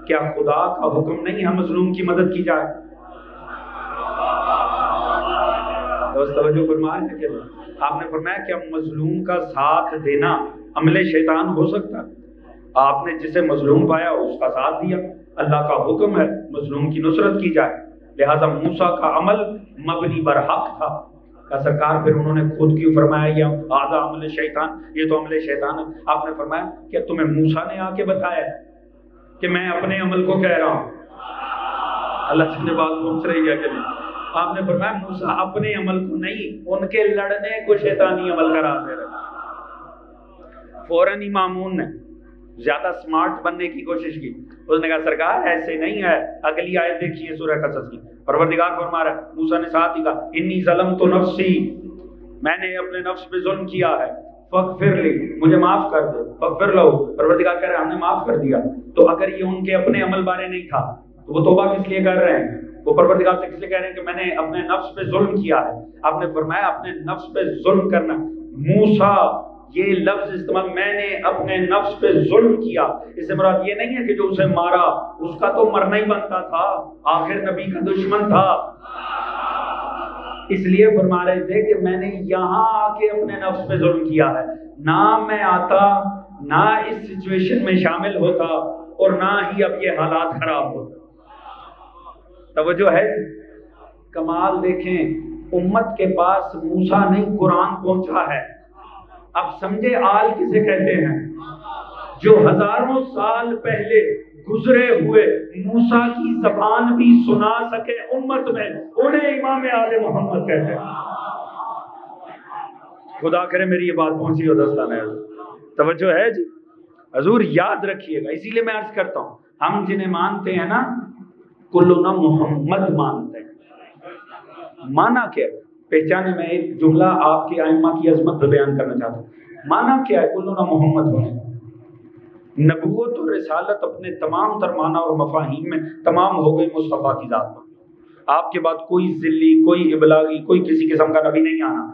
کیا خدا کا حکم نہیں ہے مظلوم کی مدد کی جائے؟ دوست توجہ فرما رہے ہیں کہ آپ نے فرمایا کیا مظلوم کا ساتھ دینا عمل شیطان ہو سکتا؟ آپ نے جسے مظلوم پایا اس کا ساتھ دیا، اللہ کا حکم ہے مظلوم کی نصرت کی جائے، لہذا موسیٰ کا عمل مبنی بر حق تھا۔ سرکار پھر انہوں نے خود کیوں فرمایا یہ آدھا عمل شیطان، یہ تو عمل شیطان ہے؟ آپ نے فرمایا کہ تمہیں موسیٰ نے آ کے بتایا کہ میں اپنے عمل کو کہہ رہا ہوں؟ اللہ سے بات پہنچ رہی ہے کہ نہیں؟ آپ نے فرمایا موسیٰ اپنے عمل کو نہیں، ان کے لڑنے کو شیطانی عمل کراتے رہے۔ فوراً ہی مامون نے زیادہ سمارٹ بننے کی کوشش کی، اس نے کہا سرکار ایسے نہیں ہے، اگلی آیت دیکھیے سورہ قصص کی، پروردگار فرما رہا ہے، موسیٰ نے ساتھ ہی کہا انی ظلمت نفسی، میں نے اپنے نفس پہ ظلم کیا ہے، فاغفر لی، مجھے معاف کر دے، فاغفر لہو، پروردگار کہہ رہا ہے ہم نے معاف کر دیا۔ تو اگر یہ ان کے اپنے عمل بارے نہیں تھا تو وہ توبہ کس لیے کر رہے ہیں؟ وہ پروردگار سے کس لیے کہہ رہے ہیں کہ میں نے اپنے نفس پہ ظلم کیا ہے؟ آپ نے فرمایا اپنے نفس پہ ظلم کرنا، موسیٰ یہ لفظ استعمال، میں نے اپنے نفس پہ ظلم کیا، اس سے مراد یہ نہیں ہے کہ جو اسے مارا اس کا تو مرنا ہی بنتا تھا، آخر نبی کا دشمن تھا، اس لیے فرما رہے تھے کہ میں نے یہاں آ کے اپنے نفس پہ ظلم کیا ہے، نہ میں آتا نہ اس سچویشن میں شامل ہوتا اور نہ ہی اب یہ حالات خراب ہوتا۔ توجہ ہے؟ کمال دیکھیں، امت کے پاس موسیٰ نہیں قرآن پہنچا ہے۔ اب سمجھے آل کسے کہتے ہیں؟ جو ہزاروں سال پہلے گزرے ہوئے موسیٰ کی زبان بھی سنا سکے امت میں، انہیں امام آل محمد کہتے ہیں۔ خدا کرے میری یہ بات پہنچی ہو دوستان، توجہ ہے جی؟ حضور یاد رکھیے گا، اسی لیے میں عرض کرتا ہوں ہم جنہیں مانتے ہیں نا کلنا محمد مانتے ہیں۔ مانا کیا ہے؟ پہچانے میں ایک جملہ آپ کے ائمہ کی عظمت پہ بیان کرنا چاہتا ہوں۔ مانا کیا ہے کلنا محمد ہونے؟ نبوت اور رسالت اپنے تمام تر معنی اور مفاہیم میں تمام ہو گئی مصطفیٰ کی ذات پر۔ آپ کے بعد کوئی ذلی، کوئی ابلاغی، کوئی کسی قسم کا نبی نہیں آنا۔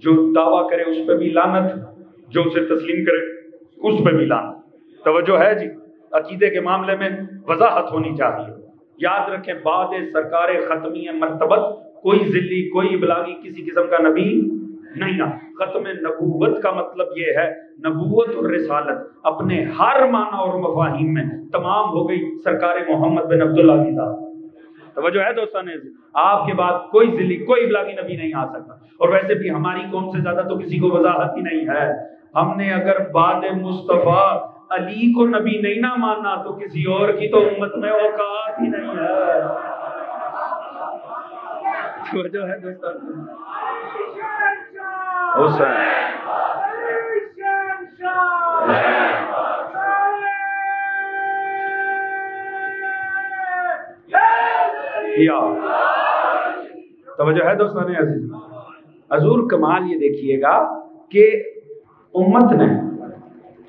جو دعویٰ کرے اس پہ بھی لعنت، جو اسے تسلیم کرے اس پہ بھی لعنت۔ توجہ ہے جی؟ عقیدے کے معاملے میں وضاحت ہونی چاہیے۔ یاد رکھیں بعد سرکار ختمی مرتبت کوئی ذلی، کوئی ابلاغی، کسی قسم کا نبی نہیں آ۔ ختم نبوت کا مطلب یہ ہے نبوت اور رسالت اپنے ہر معنی اور مفاہیم میں تمام ہو گئی سرکار محمد بن عبداللہ کی ذات۔ توجہ ہے دوستان، آپ کے بعد کوئی ذلی، کوئی ابلاغی نبی نہیں آ سکتا، اور ویسے بھی ہماری قوم سے زیادہ تو کسی کو وضاحت ہی نہیں ہے۔ ہم نے اگر بعد مصطفیٰ علی کو نبی نہیں نہ ماننا تو کسی اور کی تو امت میں اوقات ہی نہیں ہے۔ توجہ ہے دوستان؟ حسین یا توجہ ہے دوستان عزیز؟ حضور کمال یہ دیکھیے گا کہ امت نے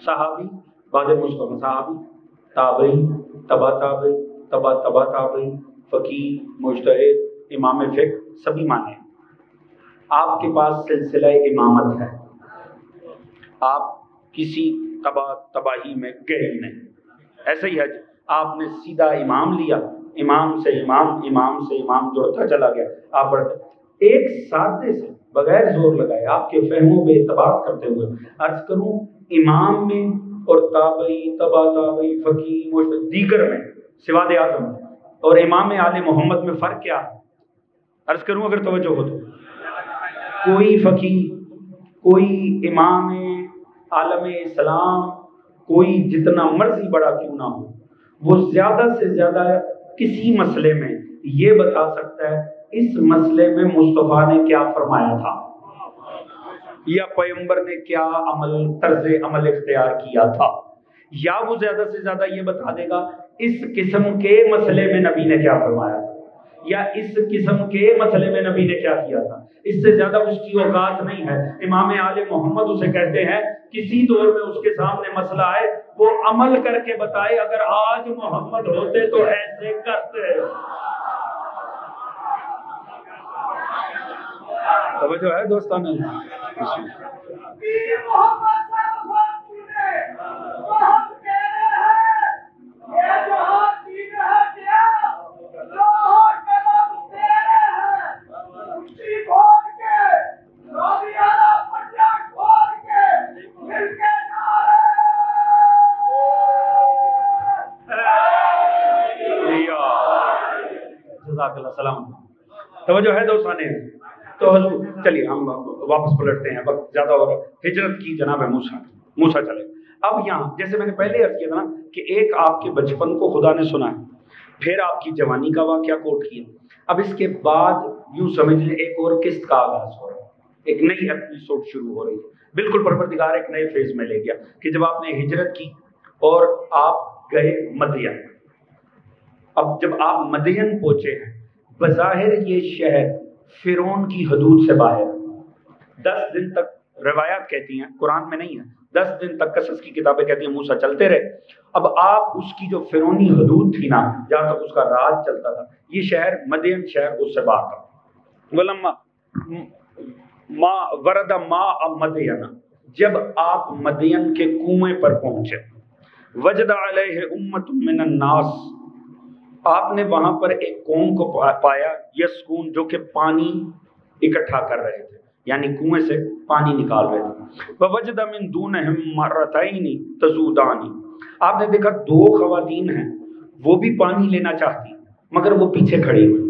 صحابی، بعد مصطفیٰ صحابی، تابعی، تبا تابعی، تبا تبا تابعی، فقیہ، مجتہد، امام فقہ سبھی مانے۔ آپ کے پاس سلسلہ امامت ہے، آپ کسی تباہی میں گئے ہی نہیں، ایسا ہی ہے آپ نے سیدھا امام لیا، امام سے امام، امام سے امام جڑتا چلا گیا، آپ بڑھتے ایک سادے سے بغیر زور لگائے آپ کے فہموں پہ اعتبار کرتے ہوئے عرض کروں امام میں اور تابعی، تبا تابعی، فقیہ، مجتہد دیگر میں سواد اعظم اور امام آل محمد میں فرق کیا ہے؟ عرض کروں اگر توجہ ہو تو کوئی فقیہ، کوئی امام عالم اسلام، کوئی جتنا مرضی بڑا کیوں نہ ہو، وہ زیادہ سے زیادہ کسی مسئلے میں یہ بتا سکتا ہے اس مسئلے میں مصطفیٰ نے کیا فرمایا تھا یا پیغمبر نے کیا طرز عمل اختیار کیا تھا۔ یا وہ زیادہ سے زیادہ یہ بتا دے گا اس قسم کے مسئلے میں نبی نے کیا فرمایا تھا، یا اس قسم کے مسئلے میں نبی نے کیا کیا تھا، اس سے زیادہ اس کی اوقات نہیں ہے۔ امام آل محمد اسے کہتے ہیں کسی دور میں اس کے سامنے مسئلہ آئے وہ عمل کر کے بتائے، اگر آج محمد ہوتے تو ایسے کرتے۔ توجہ ہے دوستانو؟ توجہ ہے دوستانے؟ تو حضور چلیے ہم واپس پلٹتے ہیں، وقت زیادہ ہو رہا ہے۔ ہجرت کی جناب موسیٰ چلے۔ اب یہاں جیسے میں نے پہلے عرض کیا تھا نا کہ ایک آپ کے بچپن کو خدا نے سنا ہے، پھر آپ کی جوانی کا واقعہ کوٹ کیا، اب اس کے بعد یوں سمجھ لیں ایک اور قسط کا آغاز ہو رہا ہے، ایک نئی ایپیسوڈ شروع ہو رہی ہے۔ بالکل پروردگار ایک نئے فیز میں لے گیا کہ جب آپ نے ہجرت کی اور آپ گئے مدین۔ اب جب آپ مدین پہنچے ہیں، بظاہر یہ شہر فرعون کی حدود سے باہر، 10 دن تک روایات کہتی ہیں، قرآن میں نہیں ہے، 10 دن تک قصص کی کتابیں کہتی ہیں موسیٰ چلتے رہے۔ اب آپ اس کی جو فرعونی حدود تھی نا، جہاں تک اس کا راج چلتا تھا، یہ شہر مدین شہر اس سے باہر تھا۔ وَلَمَّا ما ورد ماء مدین، جب آپ مدین کے کنویں پر پہنچے، وجد علیہ امۃ من الناس، آپ نے وہاں پر ایک قوم کو پایا، یسکون، جو کہ پانی اکٹھا کر رہے تھے، یعنی کنویں سے پانی نکال رہے تھے۔ وَوَجَدَ مِن دُونِهِمْ امْرَأَتَيْنِ تَذُودَانِ، آپ نے دیکھا 2 خواتین ہیں، وہ بھی پانی لینا چاہتی مگر وہ پیچھے کھڑی ہوئی۔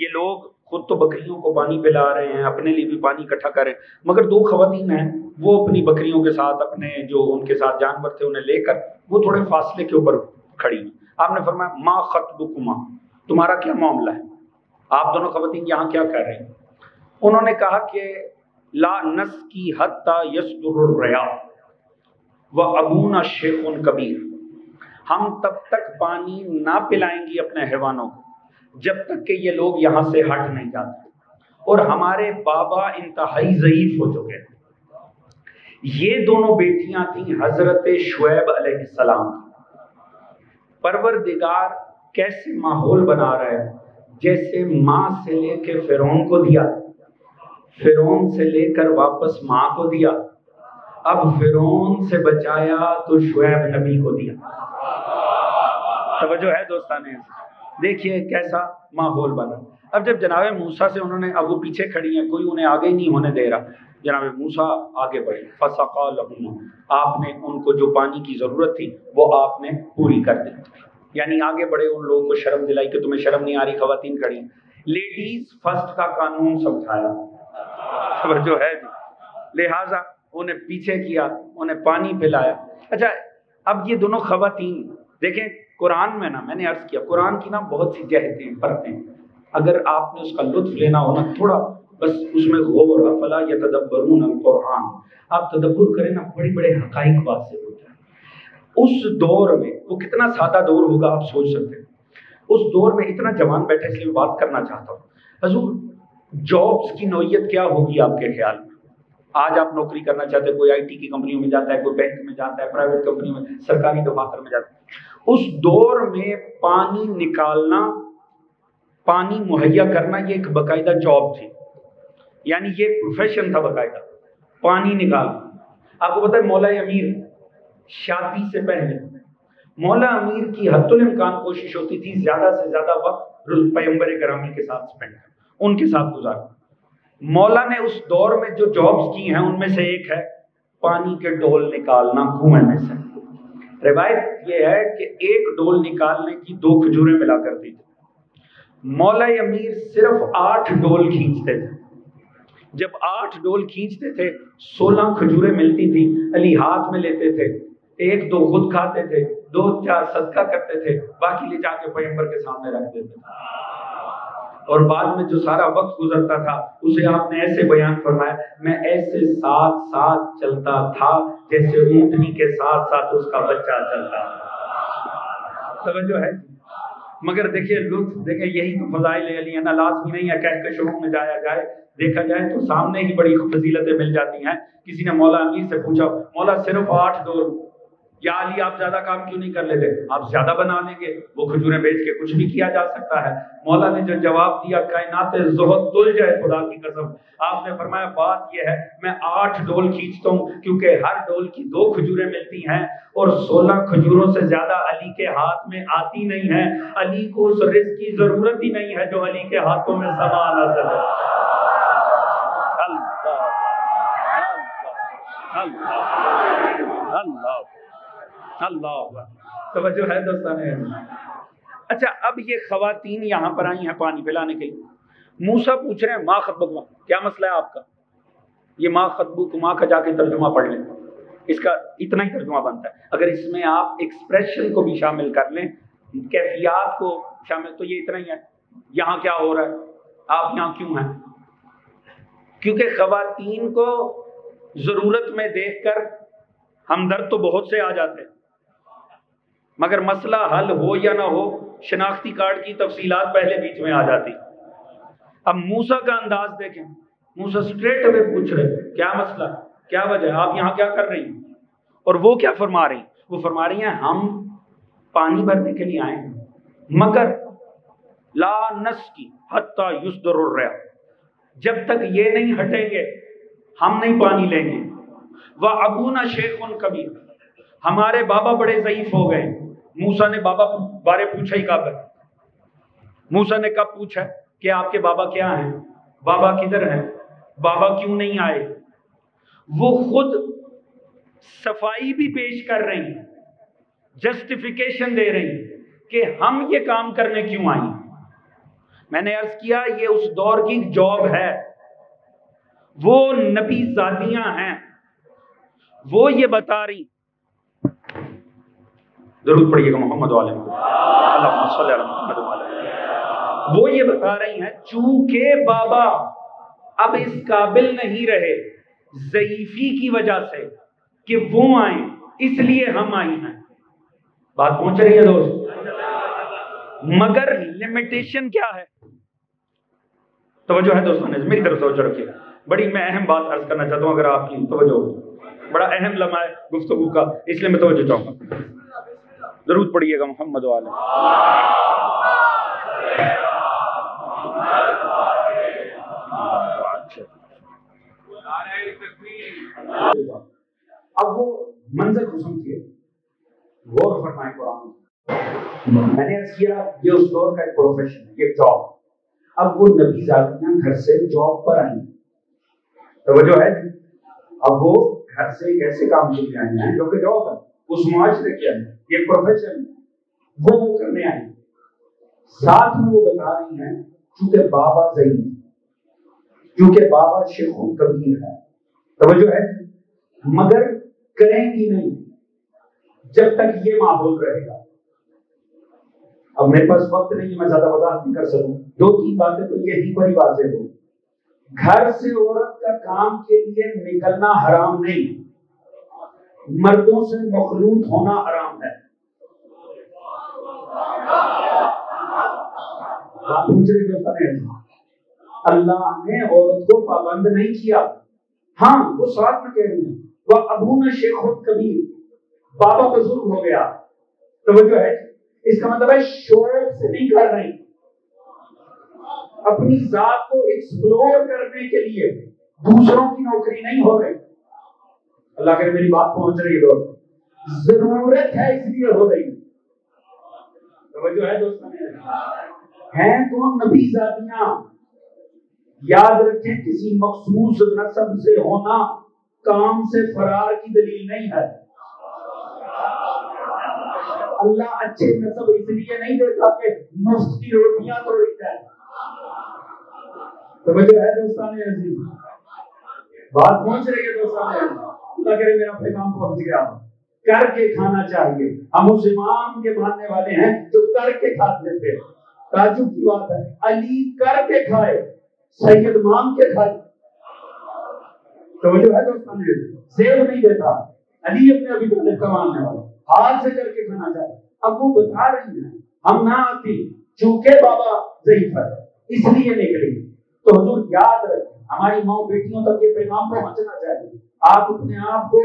یہ لوگ خود تو بکریوں کو پانی پلا رہے ہیں، اپنے لیے بھی پانی اکٹھا کر رہے ہیں، مگر 2 خواتین ہیں، وہ اپنی بکریوں کے ساتھ، اپنے جو ان کے ساتھ جانور تھے انہیں لے کر وہ تھوڑے فاصلے کے اوپر کھڑی ہوئی۔ آپ نے فرمایا ما خطبکما، تمہارا کیا معاملہ ہے، آپ دونوں خواتین یہاں کیا کر رہے ہیں؟ انہوں نے کہا کہ لا نسقی حتی یصدر الرعاء وابونا شیخ کبیر، ہم تب تک پانی نہ پلائیں گی اپنے حیوانوں کو جب تک کہ یہ لوگ یہاں سے ہٹ نہیں جاتے، اور ہمارے بابا انتہائی ضعیف ہو چکے ہیں۔ یہ دونوں بیٹیاں تھیں حضرت شعیب علیہ السلام۔ پروردگار کیسے ماحول بنا رہا ہے، جیسے ماں سے لے کے فرعون کو دیا، فرعون سے لے کر واپس ماں کو دیا، اب فرعون سے بچایا تو شعیب نبی کو دیا۔ توجہ ہے دوستانے؟ دیکھیے کیسا ماحول بنا۔ اب جب جناب موسیٰ سے انہوں نے، اب وہ پیچھے کھڑی ہیں، کوئی انہیں آگے ہی نہیں ہونے دے رہا، جناب موسیٰ آگے بڑھے، فَسَقَىٰ لَهُمَا، آپ نے ان کو جو پانی کی ضرورت تھی وہ آپ نے پوری کر دی، یعنی آگے بڑھے، ان لوگوں کو شرم دلائی کہ تمہیں شرم نہیں آ رہی، خواتین کھڑی ہیں، لیڈیز فرسٹ کا قانون سمجھایا، توجہ ہے جی، لہٰذا انہیں پیچھے کیا، انہیں پانی پلایا۔ اچھا اب یہ دونوں خواتین دیکھیں، قرآن میں نا، میں نے عرض کیا قرآن کی نا بہت سی جہتیں پرتیں، اگر آپ نے اس کا لطف لینا ہو نا، تھوڑا بس اس میں غور، افلا یتدبرون القرآن، آپ تدبر کریں نا، بڑے بڑے حقائق واضح ہوتے ہیں۔ اس دور میں، وہ کتنا سادہ دور ہوگا آپ سوچ سکتے ہیں، اس دور میں اتنا جوان بیٹھا، اس لیے بات کرنا چاہتا ہوں۔ حضور جابس کی نوعیت کیا ہوگی آپ کے خیال میں؟ آج آپ نوکری کرنا چاہتے ہیں، کوئی آئی ٹی کی کمپنیوں میں جاتا ہے، کوئی بینک میں جاتا ہے، پرائیویٹ کمپنیوں میں، سرکاری دفاتر میں جاتا ہے۔ اس دور میں پانی نکالنا، پانی مہیا کرنا، یہ ایک باقاعدہ جاب تھی، یعنی یہ پروفیشن تھا باقاعدہ، پانی نکالنا۔ آپ کو پتہ ہے مولا امیر شادی سے پہلے مولا امیر کی حد الامکان کوشش ہوتی تھی زیادہ سے زیادہ وقت پیغمبر گرامی کے ساتھ سپینڈ کرنا، ان کے ساتھ گزارنا۔ مولا نے اس دور میں جو جابز کی ہیں ان میں سے ایک ہے پانی کے ڈول نکالنا کنویں میں سے۔ روایت یہ ہے کہ ایک ڈول نکالنے کی 2 کھجوریں ملا کرتی تھی، مولا امیر صرف 8 ڈول کھینچتے تھے، جب 8 ڈول کھینچتے تھے 16 کھجوریں ملتی تھی، علی ہاتھ میں لیتے تھے، 1-2 خود کھاتے تھے، 2-4 صدقہ کرتے تھے، باقی لے جا کے پیغمبر کے سامنے رکھ دیتے تھے۔ اور بعد میں جو سارا وقت گزرتا تھا اسے آپ نے ایسے بیان فرمایا، میں ایسے ساتھ ساتھ چلتا تھا جیسے اونٹنی کے ساتھ ساتھ اس کا بچہ چلتا تھا۔ توجہ ہے؟ مگر دیکھیے لطف، دیکھیں یہی تو فضائل علی ہے نا، لازمی نہیں ہے کہکشاؤں میں جایا جائے، دیکھا جائے تو سامنے ہی بڑی فضیلتیں مل جاتی ہیں۔ کسی نے مولا امیر سے پوچھا، مولا صرف 8 ڈول، یا علی آپ زیادہ کام کیوں نہیں کر لیتے؟ آپ زیادہ بنا لیں گے، وہ کھجوریں بیچ کے کچھ بھی کیا جا سکتا ہے۔ مولا نے جو جواب دیا، کائنات زہد تل جائے خدا کی قسم، آپ نے فرمایا بات یہ ہے میں 8 ڈول کھینچتا ہوں کیونکہ ہر ڈول کی 2 کھجوریں ملتی ہیں، اور 16 کھجوروں سے زیادہ علی کے ہاتھ میں آتی نہیں ہے۔ علی کو اس رزق کی ضرورت ہی نہیں ہے جو علی کے ہاتھوں میں سما نظر ہے۔ اللہ اللہ اللہ، توجہ ہے دوستان؟ اچھا اب یہ خواتین یہاں پر آئی ہیں پانی پلانے کے لیے، موسیٰ پوچھ رہے ہیں ماں خطبکما، کیا مسئلہ ہے آپ کا؟ یہ ماں خطبکما کا جا کے ترجمہ پڑھ لیں، اس کا اتنا ہی ترجمہ بنتا ہے۔ اگر اس میں آپ ایکسپریشن کو بھی شامل کر لیں، کیفیات کو شامل، تو یہ اتنا ہی ہے۔ یہاں کیا ہو رہا ہے، آپ یہاں کیوں ہیں؟ کیونکہ خواتین کو ضرورت میں دیکھ کر ہمدرد تو بہت سے آ جاتے ہیں، مگر مسئلہ حل ہو یا نہ ہو شناختی کارڈ کی تفصیلات پہلے بیچ میں آ جاتی۔ اب موسیٰ کا انداز دیکھیں، موسیٰ سٹریٹ اوے پوچھ رہے کیا مسئلہ، کیا وجہ، آپ یہاں کیا کر رہی ہیں؟ اور وہ کیا فرما رہی ہیں؟ وہ فرما رہی ہیں ہم پانی بھرنے کے لیے آئے ہیں، مگر لا نسقی حتی یصدر الرعاء، جب تک یہ نہیں ہٹیں گے ہم نہیں پانی لیں گے۔ وَأَبُونَا شَيْخٌ کبیر، ہمارے بابا بڑے ضعیف ہو گئے۔ موسیٰ نے بابا بارے پوچھا ہی کب ہے؟ موسیٰ نے کب پوچھا کہ آپ کے بابا کیا ہیں، بابا کدھر ہیں، بابا کیوں نہیں آئے؟ وہ خود صفائی بھی پیش کر رہی ہیں، جسٹیفیکیشن دے رہی ہیں کہ ہم یہ کام کرنے کیوں آئیں۔ میں نے عرض کیا یہ اس دور کی جاب ہے، وہ نبی زادیاں ہیں، وہ یہ بتا رہی، ضرور پڑھیے گا محمد علیہ اللہم صلی علی محمد علیہ، وہ یہ بتا رہی ہیں چونکہ بابا اب اس قابل نہیں رہے ضعیفی کی وجہ سے کہ وہ آئیں، اس لیے ہم آئی ہیں۔ بات پہنچ رہی ہے دوست؟ مگر لمیٹیشن کیا ہے؟ توجہ ہے دوستوں نے، میری طرف توجہ رکھیے، بڑی میں اہم بات عرض کرنا چاہتا ہوں، اگر آپ کی توجہ ہو، بڑا اہم لمحہ ہے گفتگو کا، اس لیے میں توجہ چاہوں گا، ضرور پڑھیے گا محمد علیہ۔ اب وہ منظر کو سمجھیے، غور فرمائیں قرآن۔ میں نے عرض کیا یہ اس دور کا ایک پروفیشن ہے، یہ جاب۔ اب وہ نبی زادیاں گھر سے جاب پر آئیں، توجہ ہے، اب وہ گھر سے ایک ایسے کام کے لیے آئی ہیں جو کہ جاب ہے، اس معاشرے کے اندر یہ پروفیشن وہ کرنے آئی، ساتھ میں وہ بتا رہی ہیں چونکہ بابا ضعیف، کیونکہ بابا شیخ کبیر ہے، توجہ ہے، مگر کریں گی نہیں جب تک یہ ماحول رہے گا۔ اب میرے پاس وقت نہیں ہے میں زیادہ وضاحت نہیں کر سکوں، 2-3 باتیں تو یہی پر ہی واضح ہو۔ گھر سے عورت کا کام کے لیے نکلنا حرام نہیں، مردوں سے مخلوط ہونا حرام ہے۔ آپ پوچھ رہے دوستان، اللہ نے عورت کو پابند نہیں کیا، ہاں وہ ساتھ میں کہہ رہی ہیں وَأَبُونَا شَيْخٌ کبیر، بابا بزرگ ہو گیا، توجہ ہے، اس کا مطلب ہے شوق سے نہیں کر رہی، اپنی ذات کو ایکسپلور کرنے کے لیے دوسروں کی نوکری نہیں ہو رہی۔ اللہ کرے میری بات پہنچ رہی ہے، ضرورت ہے اس لیے ہو رہی، توجہ ہے دوستوں، ہیں تو نبی ذاتیاں، یاد رکھیں کسی مخصوص نسب سے ہونا کام سے فرار کی دلیل نہیں ہے۔ اللہ اچھے نسب اس لیے نہیں دیتا کہ مفت کی روٹیاں توڑی جائیں، توجہ ہے دوستان عزیز، بات پہنچ رہی ہے دوستان عزیز، اللہ کرے میرا پیغام پہنچ گیا، کر کے کھانا چاہیے۔ ہم اس امام کے ماننے والے ہیں جو کر کے کھاتے تھے، تعجب کی بات ہے، علی کر کے کھائے، سید مانگ کے کھائے. توجہ ہے دوستوں نے، زیب نہیں دیتا. علی ابن ابی طالب کا ماننے والا ہاتھ سے کر کے کھانا چاہتا. اب وہ بتا رہی ہیں ہم نہ آتی چونکہ بابا ضعیف ہے اس لیے نکلی. تو حضور یاد رکھیں ہماری ماں بیٹیوں تک یہ پیغام پہنچنا چاہیے. آپ اپنے آپ کو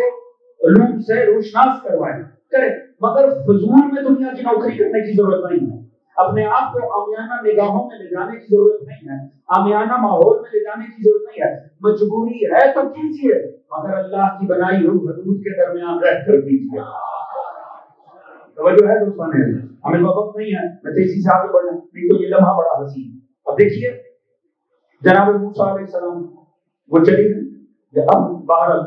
علوم سے روشناس کروائیں کریں، مگر فضول میں دنیا کی نوکری کرنے کی ضرورت نہیں ہے. اپنے آپ کو عامیانہ نگاہوں میں لے جانے کی ضرورت نہیں ہے، عامیانہ ماحول میں لے جانے کی ضرورت نہیں ہے. مجبوری ہے تو کیجیے، مگر اللہ کی بنائی ہوئی حدود کے درمیان رہ کر کیجیے. توجہ ہے دوستوں نے، ہمیں وقت نہیں ہے، میں تیزی سے آگے بڑھنا نہیں تو یہ لمحہ بڑا حسین. اب دیکھیے جناب موسیٰ علیہ السلام وہ چلی گئی. اب باہر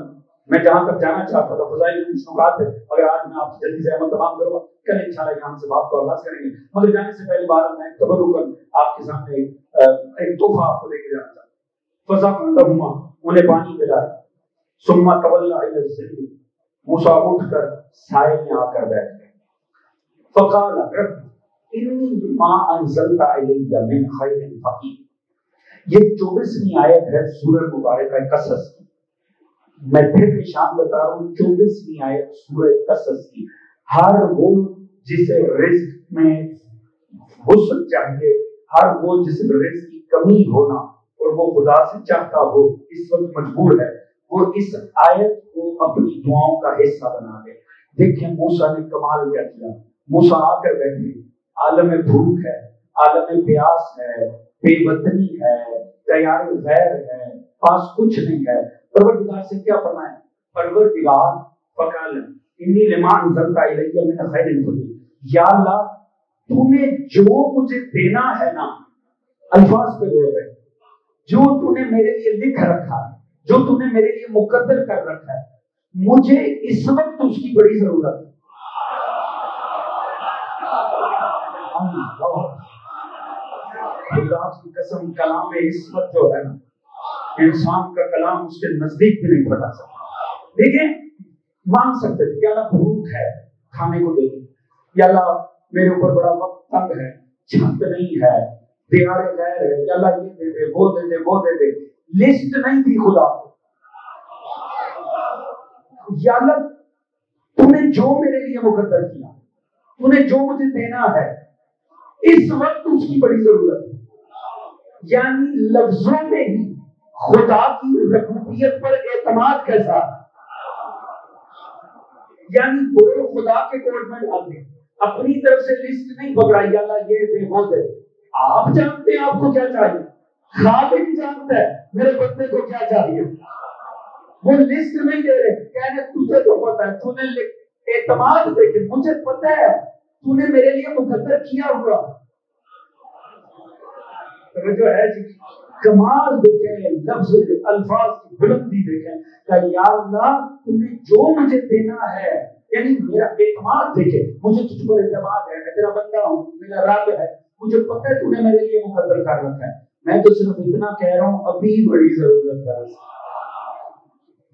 میں جہاں تک جانا چاہتا تھا فضائل مشنوقات تھے، اگر آج میں آپ سے جلدی سے عمل تمام کروں گا، کل انشاءاللہ یہاں سے بات کو آغاز کریں گے. مگر جانے سے پہلے بار میں تبرکاً آپ کے سامنے ایک تحفہ آپ کو لے کے جانا چاہتا ہوں. فَسَقَىٰ لَهُمَا انہیں پانی پلایا. ثُمَّ تَوَلَّىٰ إِلَى الظِّلِّ موسیٰ اٹھ کر سائے میں آ کر بیٹھ گئے. فَقَالَ رَبِّ إِنِّي لِمَا أَنزَلْتَ إِلَيَّ مِنْ خَيْرٍ فَقِيرٌ. یہ 24ویں آیت ہے سورہ مبارکہ قصص کی. میں پھر نشان بتا رہا ہوں 24ویں آیت سورہ قصص کی. ہر وہ جسے رزق میں وسعت چاہیے، ہر وہ جسے رزق کی کمی ہونا اور وہ خدا سے چاہتا ہو اس وقت مجبور ہے، وہ اس آیت کو اپنی دعاؤں کا حصہ بنا دے. دیکھیں موسیٰ نے کمال کیا کیا. موسیٰ آ کر بیٹھے، عالم بھوک ہے، عالم پیاس ہے، بے وطنی ہے، تیار غیر ہے، پاس کچھ نہیں ہے. پروردگار سے کیا فرمایا؟ پروردگار فقال انی لما انزلت الی من خیر فقیر. یا اللہ تو نے جو مجھے دینا ہے نا، الفاظ پہ بول رہے، جو تو نے میرے لیے لکھ رکھا ہے، جو تو نے میرے لیے مقدر کر رکھا ہے، مجھے اس وقت اس کی بڑی ضرورت ہے. خدا کی قسم کلام عصمت جو ہے نا، انسان کا کلام اس کے نزدیک بھی نہیں پھٹا سکتا. دیکھیں مانگ سکتے تھے کہ اللہ بھوک ہے کھانے کو دے دیں، یا اللہ میرے اوپر بڑا وقت تنگ ہے، چھت نہیں ہے، دیار غیر ہے، یا اللہ یہ دے دے وہ دے دے وہ دے دے. لسٹ نہیں دی خدا کو. یا اللہ تو نے جو میرے لیے مقدر کیا، تو نے جو مجھے دینا ہے اس وقت اس کی بڑی ضرورت ہے. یعنی لفظوں میں ہی خدا کی ربوبیت پر اعتماد کیسا. یعنی بول خدا کے کورٹ میں ڈال دیں، اپنی طرف سے لسٹ نہیں پکڑائی اللہ یہ دے وہ دے. آپ جانتے ہیں آپ کو کیا چاہیے، خالق جانتا ہے میرے بندے کو کیا چاہیے. وہ لسٹ نہیں دے رہے، کہنے تجھے تو پتا ہے، تو نے اعتماد دیکھے مجھے پتا ہے تو نے میرے لیے مقدر کیا ہوا. توجہ ہے جی، کمال دیکھیں، لفظ الفاظ کی بلندی دیکھیں کہ یا اللہ تم نے جو مجھے دینا ہے، یعنی میرا اعتماد دیکھیں، مجھے تجھ پر اعتماد ہے، میں تیرا بندہ ہوں، میرا رب ہے، مجھے پتہ ہے تو نے میرے لیے مقدر کر رکھا ہے. میں تو صرف اتنا کہہ رہا ہوں ابھی بڑی ضرورت ہے.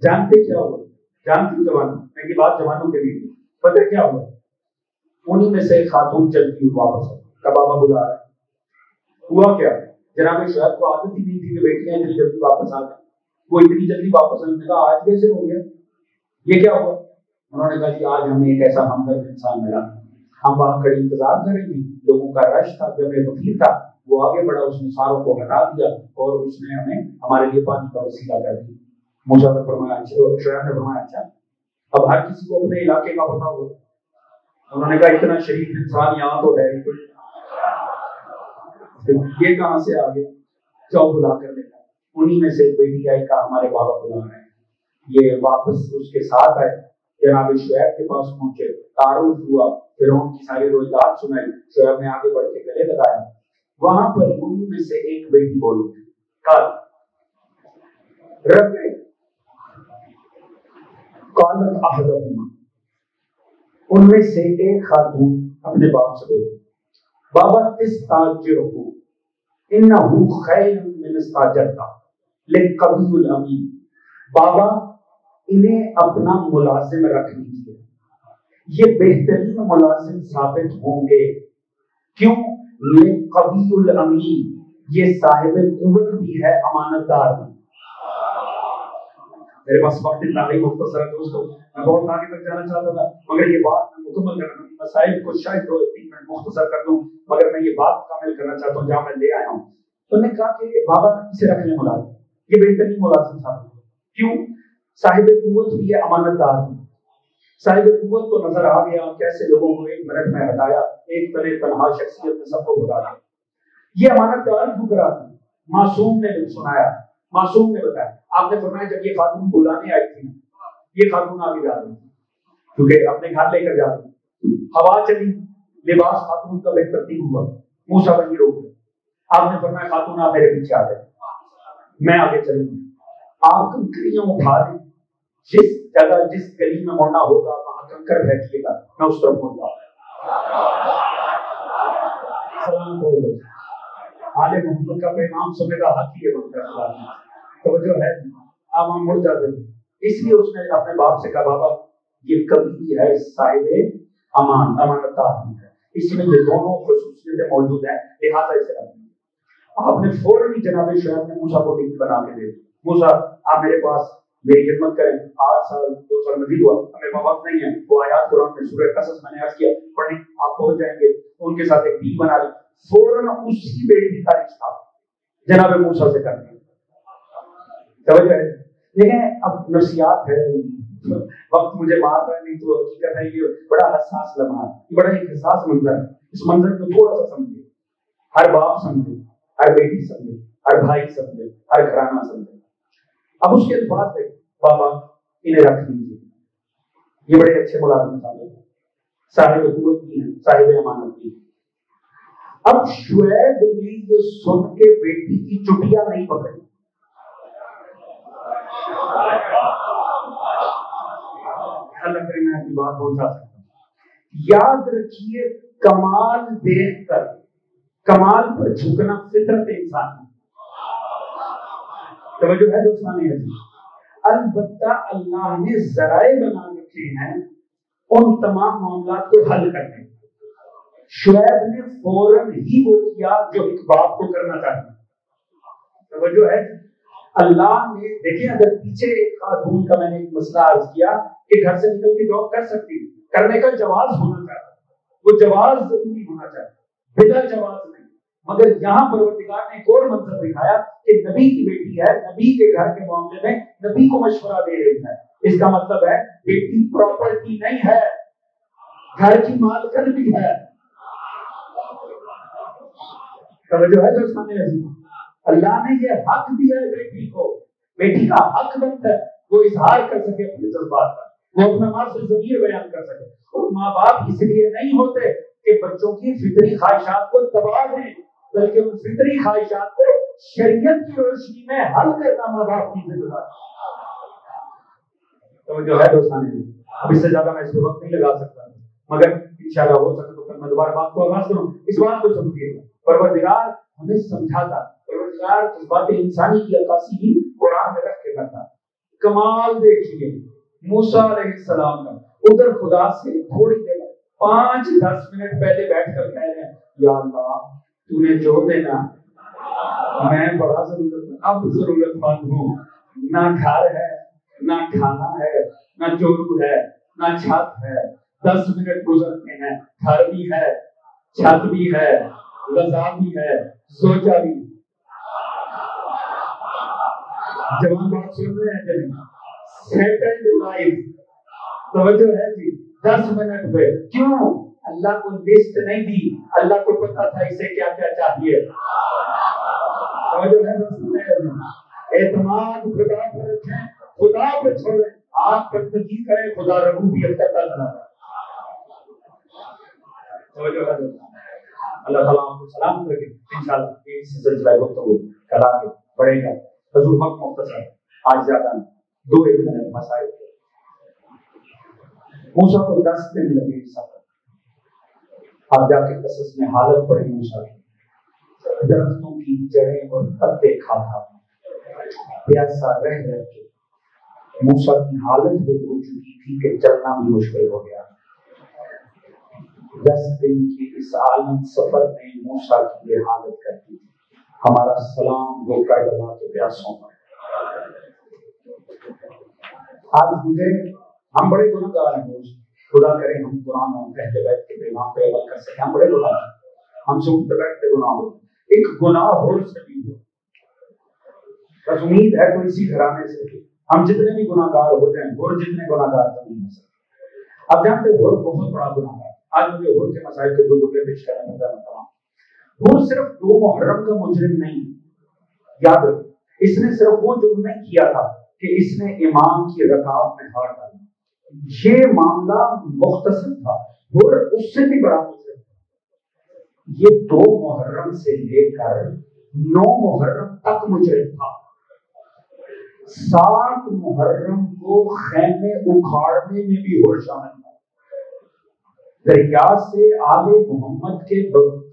جانتے کیا ہوا؟ جانتے جوانوں، میں یہ بات جوانوں کے لیے، پتہ کیا ہوا؟ انہی میں سے خاتون چلتی واپس کا بابا بلا رہا ہے. ہوا کیا؟ جناب شعیب کو عادت ہی نہیں تھی کہ بیٹیاں اتنی جلدی واپس آ گئیں. وہ اتنی جلدی واپس آنے نے کہا آج کیسے ہو گیا، یہ کیا ہوا؟ انہوں نے کہا جی آج ہمیں ایک ایسا ہمدرد انسان ملا، ہم وہاں کھڑی انتظار کر رہی تھی، لوگوں کا رش تھا، جب وکیل تھا وہ آگے بڑھا، اس نے ساروں کو ہٹا دیا اور اس نے ہمیں ہمارے لیے پانی کا وسیلہ کر دیا. موسیٰ نے فرمایا شعیب نے فرمایا اچھا اب ہر کسی کو اپنے علاقے کا پتہ ہو. انہوں نے کہا اتنا شریف انسان یہاں تو ہے یہ کہاں سے آ گیا، جاؤ بلا کر لے گا. انہی میں سے ایک بیٹی آئی کہا ہمارے بابا بلا رہے ہیں. یہ واپس اس کے ساتھ آئے، جناب شعیب کے پاس پہنچے، تعارف ہوا، پھر ان کی ساری روایات سنائی. شعیب نے آگے بڑھ کے گلے لگایا. وہاں پر انہی میں سے ایک بیٹی بولی رب قالت احدہما، ان میں سے ایک خاتون اپنے باپ سے بولی بابا استاجرہ انہ خیر من استاجرتا للقوی الامین. بابا انہیں اپنا ملازم رکھ لیجیے، یہ بہترین ملازم ثابت ہوں گے. کیوں؟ قوی الامین، یہ صاحب قوت بھی ہے، امانت دار بھی۔ میرے پاس وقت اتنا نہیں مختصر ہے دوستو، میں بہت آگے تک جانا چاہتا تھا مگر یہ بات میں مکمل کرنا، مسائل کو شاید 2-3 منٹ مختصر کر دوں، مگر میں یہ بات کامل کرنا چاہتا ہوں جہاں میں لے آیا ہوں۔ تو نے کہا کہ بابا اسے رکھ لیں ملازم، یہ بہترین ملازم تھا۔ کیوں؟ صاحب قوت بھی ہے، امانت دار بھی۔ صاحب قوت تو نظر آ گیا کیسے لوگوں کو 1 منٹ میں ہٹایا، ایک تنہا شخصیت نے سب کو بھگا دیا۔ یہ امانت دار فقراء تھی۔ معصوم نے سنایا، معصوم نے بتایا، آپ نے فرمایا جب یہ خاتون بلانے آئی تھی، یہ خاتون آگے جا رہی تھی کیونکہ اپنے گھر لے کر جا رہی تھی، ہوا چلی، لباس خاتون کا بے ترتیب ہوا، موسیٰ وہیں روک گئے۔ آپ نے فرمایا خاتون آپ میرے پیچھے آ گئے، میں آگے چلوں گا، آپ کنکریاں اٹھا لیں، جس جگہ جس گلی میں مڑنا ہوگا وہاں کنکر پھینکیے گا، میں اس طرف مڑ جاؤں گا۔ سلام کرو، آل محمد کا پیغام سننے کا حق ہی ہے، توجہ ہے، آپ ہم مڑ جاتے ہیں۔ اس لیے اس نے اپنے باپ سے کہا بابا یہ کبھی ہے صاحب امان، امانت دار ہے، اس میں یہ دونوں خصوصیتیں موجود ہیں، لہٰذا اسے رکھیں۔ آپ نے فوراً ہی جناب شعیب نے موسیٰ کو ڈیل بنا کے دے دی، موسیٰ آپ میرے پاس میری خدمت کریں، 8 سال 2 سال مزید ہوا، ہمیں وقت نہیں ہے، وہ آیات قرآن میں سورہ قصص میں نے عرض کیا پڑھیں، آپ پہنچ جائیں گے، ان کے ساتھ ایک ڈیل بنا لی، فوراً اسی بیٹی کا رشتہ جناب موسیٰ سے کر دیا۔ توجہ ہے، لیکن اب نفسیات ہے، وقت مجھے مار رہا ہے، نہیں تو حقیقت ہے یہ بڑا حساس لمحہ ہے، یہ بڑا ایک حساس منظر ہے، اس منظر کو تھوڑا سا سمجھے، ہر باپ سمجھے، ہر بیٹی سمجھے، ہر بھائی سمجھے، ہر گھرانہ سمجھے۔ اب اس کے الفاظ ہے بابا انہیں رکھ لیجیے، یہ بڑے اچھے ملازم صاحب قوت بھی ہیں، صاحب امانت بھی ہیں۔ اب شعیب نے یہ سن کے بیٹی کی چٹیاں نہیں پکڑی، اللہ کرے میں اپنی بات پہنچا سکتا ہوں۔ یاد رکھیے کمال دیکھ کر کمال پر جھکنا فطرت انسان ہے، توجہ ہے دوستان ہے جی۔ البتہ اللہ نے ذرائع بنا رکھے ہیں ان تمام معاملات کو حل کرنے۔ شعیب نے فوراً ہی وہ کیا جو ایک باپ کو کرنا چاہتا ہے، توجہ ہے۔ اللہ نے دیکھیں اگر پیچھے ایک خاتون کا میں نے ایک مسئلہ عرض کیا کہ گھر سے نکل کے جاب کر سکتی ہے، کرنے کا جواز ہونا چاہتا ہے، وہ جواز ضروری ہونا چاہتا، بلا جواز نہیں، مگر یہاں پروردگار نے ایک اور منظر دکھایا کہ نبی کی بیٹی ہے، نبی کے گھر کے معاملے میں نبی کو مشورہ دے رہی ہے، اس کا مطلب ہے بیٹی پراپرٹی نہیں ہے، گھر کی مالکن بھی ہے، توجہ ہے دوستان عزیز۔ اللہ نے یہ حق دیا ہے بیٹی کو، بیٹی کا حق بنتا ہے وہ اظہار کر سکے اپنے جذبات کا، وہ اپنا معصوم ضمیر بیان کر سکے، اور ماں باپ اس لیے نہیں ہوتے کہ بچوں کی فطری خواہشات کو دبا دیں، بلکہ ان فطری خواہشات کو شریعت کی روشنی میں حل کرنا ماں باپ کی ذمہ داری۔ توجہ ہے دوستان، اب اس سے زیادہ میں اس پہ وقت نہیں لگا سکتا، مگر انشاءاللہ ہو سکے تو کل میں دوبارہ بات کو آغاز کروں۔ اس بات کو سمجھیے، پروردگار ہمیں سمجھاتا، پروردگار جذبات انسانی کی عکاسی بھی قرآن میں رکھ کے کرتا۔ کمال دیکھیے موسیٰ علیہ السلام کا، ادھر خدا سے تھوڑی دیر 5-10 منٹ پہلے بیٹھ کر کہہ رہے ہیں یا اللہ تو نے جو دینا، میں بڑا ضرورت مند ہوں، نہ گھر ہے، نہ کھانا ہے، نہ چورو ہے، نہ چھت ہے، 10 منٹ گزرتے ہیں، گھر بھی ہے، چھت بھی ہے، غذا بھی ہے، زوجہ بھی۔ جوان بات سن رہے ہیں جب سیٹلڈ لائف، توجہ ہے جی، 10 منٹ پہ کیوں؟ اللہ کو لسٹ نہیں دی، اللہ کو پتا تھا اسے کیا کیا چاہیے، توجہ ہے دوستوں، اعتماد خدا پر رکھیں، خدا پہ چھوڑیں، آپ بندگی کریں، خدا ربوبیت کرتا چلا جائے۔ توجہ ہے دوستوں، اللہ تعالیٰ آپ کو سلام رکھے، انشاءاللہ اس سلسلہ گفتگو کل آگے بڑھے گا۔ حضور وقت مختصر ہے، آج زیادہ نہیں، 2-1 منٹ مسائل۔ موسیٰ کو 10 دن لگے سفر، آپ جا کے قصص میں حالت پڑی موسیٰ کی، درختوں کی جڑیں اور پتے کھا کھا پیاسا رہ رہ کے موسیٰ کی حالت ہو چکی تھی کہ چلنا بھی مشکل ہو گیا۔ 10 دن کی اس عالم سفر میں موسیٰ کی یہ حالت کرتی تھی. ہمارا سلام ہو کر ڈلا کے پیاسوں پر. آج مجھے ہم بڑے گناہ گار ہیں دوست. خدا کرے ہم قرآن اور پہلے بیٹھ کے پیغام پہ عمل کر سکیں. ہم بڑے گناہ ہیں. ہم سے اٹھتے بیٹھتے گناہ ہو. ایک گناہ ہو سبھی ہو. بس امید ہے کوئی اسی گھرانے سے ہم جتنے بھی گناہ گار ہو جائیں اور جتنے گناہ گار نہیں ہو سکتے. اب جانتے ہو بہت بڑا گناہ ہے. آج مجھے اور کے مسائل کے 2 ٹکڑے پیش کرنے میں تمام. وہ صرف 2 محرم کا مجرم نہیں. یاد رکھو اس نے صرف وہ جرم نہیں کیا تھا کہ اس نے امام کی رکعت میں ہار ڈالا. یہ معاملہ مختصر تھا اور اس سے بھی بڑا مجرم تھا. یہ 2 محرم سے لے کر 9 محرم تک مجرم تھا. 7 محرم کو خیمے اکھاڑنے میں بھی ہو شامل تھا. دریا سے آل محمد کے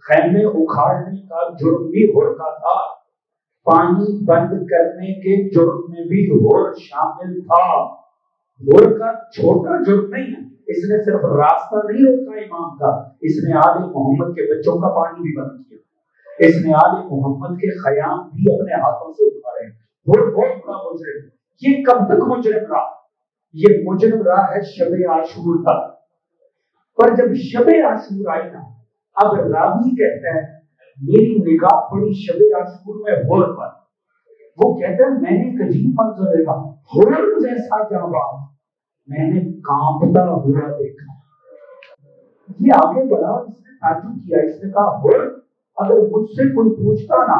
خیمے اکھاڑنے کا جرم بھی ہور کا تھا. پانی بند کرنے کے جرم میں بھی ہور شامل تھا. ہور کا چھوٹا جرم نہیں ہے. اس نے صرف راستہ نہیں روکا امام کا, اس نے آل محمد کے بچوں کا پانی بھی بند کیا. اس نے آل محمد کے خیام بھی اپنے ہاتھوں سے اٹھائے. اور بہت بڑا مجرم. یہ کب تک مجرم رہا؟ یہ مجرم رہا ہے شب عاشور تک. پر جب شب عاشور آئی نا, اب راوی کہتا ہے میری نگاہ پڑی شب عاشور میں ہور پر. وہ کہتا ہے میں نے ایک عجیب منظر دیکھا, ہور جیسا جانور میں نے کانپتا ہوا دیکھا. یہ آگے بڑھا, اس نے تعجب کیا. اس نے کہا ہور اگر مجھ سے کوئی پوچھتا نا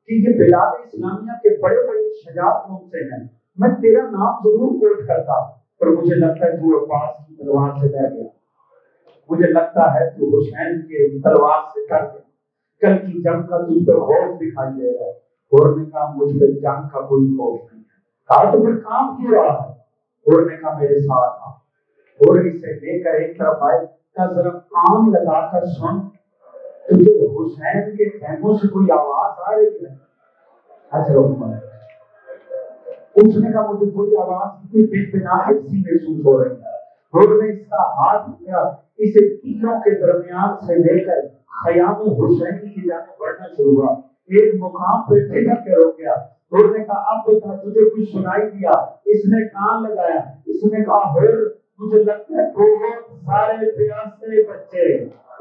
کہ یہ بلاد اسلامیہ کے بڑے بڑے شجاعت کون سے ہیں, میں تیرا نام ضرور کوٹ کرتا, پر مجھے لگتا ہے تو عباس کی تلوار سے ڈر گیا. مجھے لگتا ہے تو حسین کے تلوار سے ڈر گیا. کل کی جنگ کا تجھ پہ خوف دکھائی دے رہا ہے. اور نے کہا مجھ پہ جنگ کا کوئی خوف نہیں ہے. کہا تو پھر کام کیوں رہا ہے؟ اور نے کہا میرے ساتھ آ. اور اسے لے کر ایک طرف آئے, کا ذرا کان لگا کر سن, تجھے حسین کے خیموں سے کوئی آواز آ رہی ہے؟ اچھا حکم ہے. اس نے کہا مجھے کوئی آواز کوئی بے بناہٹ سی محسوس ہو رہی ہے. اور نے اس کا ہاتھ لیا, اسے تینوں کے درمیان سے لے کر خیام حسینی کی جانب بڑھنا شروع ہوا. ایک مقام پہ ٹھٹک کے رک گیا. اور نے کہا اب بتا تجھے کچھ سنائی دیا؟ اس نے کان لگایا. اس نے کہا ہر مجھے لگتا ہے بہت سارے پیاسے بچے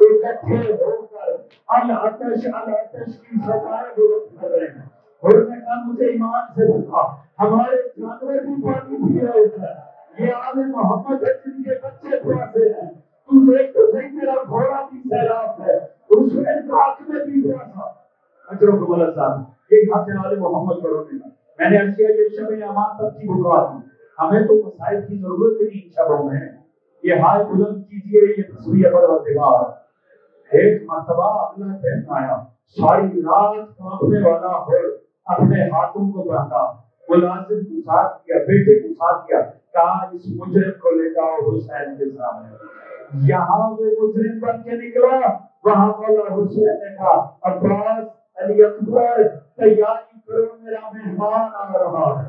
اکٹھے ہو کر العطش العطش کی صدائیں بلند کر رہے ہیں. اور نے کہا مجھے ایمان سے بتا ہمارے جانور بھی پانی پی رہے ہیں. یہ آل محمد ہے جن کے بچے پیاسے ہیں. تو دیکھ تو صحیح میرا گھوڑا بھی سیراب ہے, اس میں کاک میں بھی پیاسا. اجرکم اللہ صاحب, یہ ہاتھ آل محمد کرو نہیں. میں نے عرض کیا یہ شب امان تک کی بکار ہے. ہمیں تو مسائل کی ضرورت نہیں شبوں میں. یہ ہاتھ بلند کیجئے, یہ تصویر پروردگار. ایک مرتبہ اگلا دن آیا, ساری رات کانپنے والا ہو اپنے ہاتھوں کو باندھا, ملازم کو ساتھ کیا, بیٹے کو ساتھ کیا, کہا اس مجرم کو لے جاؤ حسین کے سامنے. یہاں وہ مجرم بن کے نکلا, وہاں مولا حسین نے کہا عباس علی اکبر تیاری کرو میرا مہمان آ رہا ہے.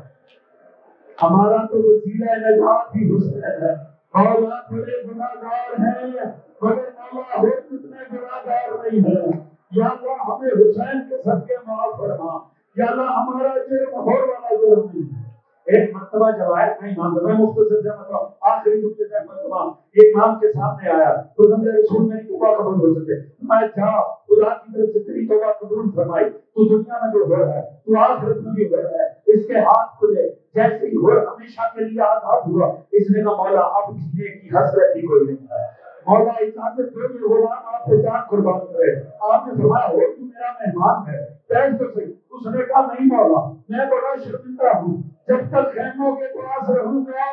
ہمارا تو وسیلہ نجات ہی حسین ہے. مولا بڑے گناہ گار ہیں مگر مولا ہو کتنے گناہ گار نہیں ہے. یا اللہ ہمیں حسین کے صدقے معاف فرما. یا اللہ ہمارا جرم اور والا جرم نہیں ہے. ایک مرتبہ جب آیا نہیں مانتا, میں مختصر سے مطلب آخری جملے سے مرتبہ ایک امام کے سامنے آیا تو سمجھے رسول میری توبہ قبول ہو سکے. میں جا خدا کی طرف سے تیری توبہ قبول فرمائی. تو دنیا میں جو ہو رہا ہے تو آخرت میں بھی ہو رہا ہے. اس کے ہاتھ کھلے جیسے ہی ہو ہمیشہ کے لیے آزاد ہوا. اس نے کہا مولا اب جینے کی حسرت ہی کوئی نہیں ہے. مولا اجازت دو یہ غلام آپ کو جان قربان کرے. آپ نے فرمایا ہو تو میرا مہمان ہے, بیٹھ تو صحیح. اس نے کہا نہیں مولا میں بڑا شرمندہ ہوں, جب تک خیموں کے پاس رہوں گا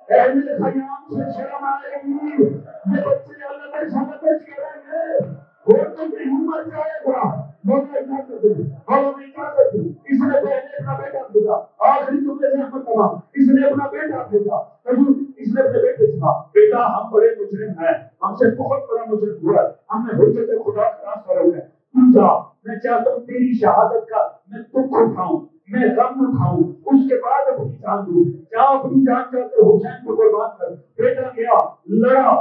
اہل خیام سے شرم آئے گی. یہ بچے اللہ کریں گے, اور تو نہیں مر جائے گا. مولا اجازت دے, مولا میں اجازت دوں. اس نے پہلے اپنا بیٹا بھیجا, آخری جملے سے احمد تمام, اس نے اپنا بیٹا بھیجا. اس نے اپنے بیٹے سے کہا بیٹا ہم بڑے مجرم ہیں, ہم سے بہت بڑا مجرم ہوا, ہم نے حجت خدا کا راستہ روکا ہے. تو جا, میں چاہتا ہوں تیری شہادت کا میں دکھ اٹھاؤں, میں غم اٹھاؤں, اس کے بعد اپنی جان دوں. جا اپنی جان چاہتے حسین کو قربان کر. بیٹا گیا, لڑا,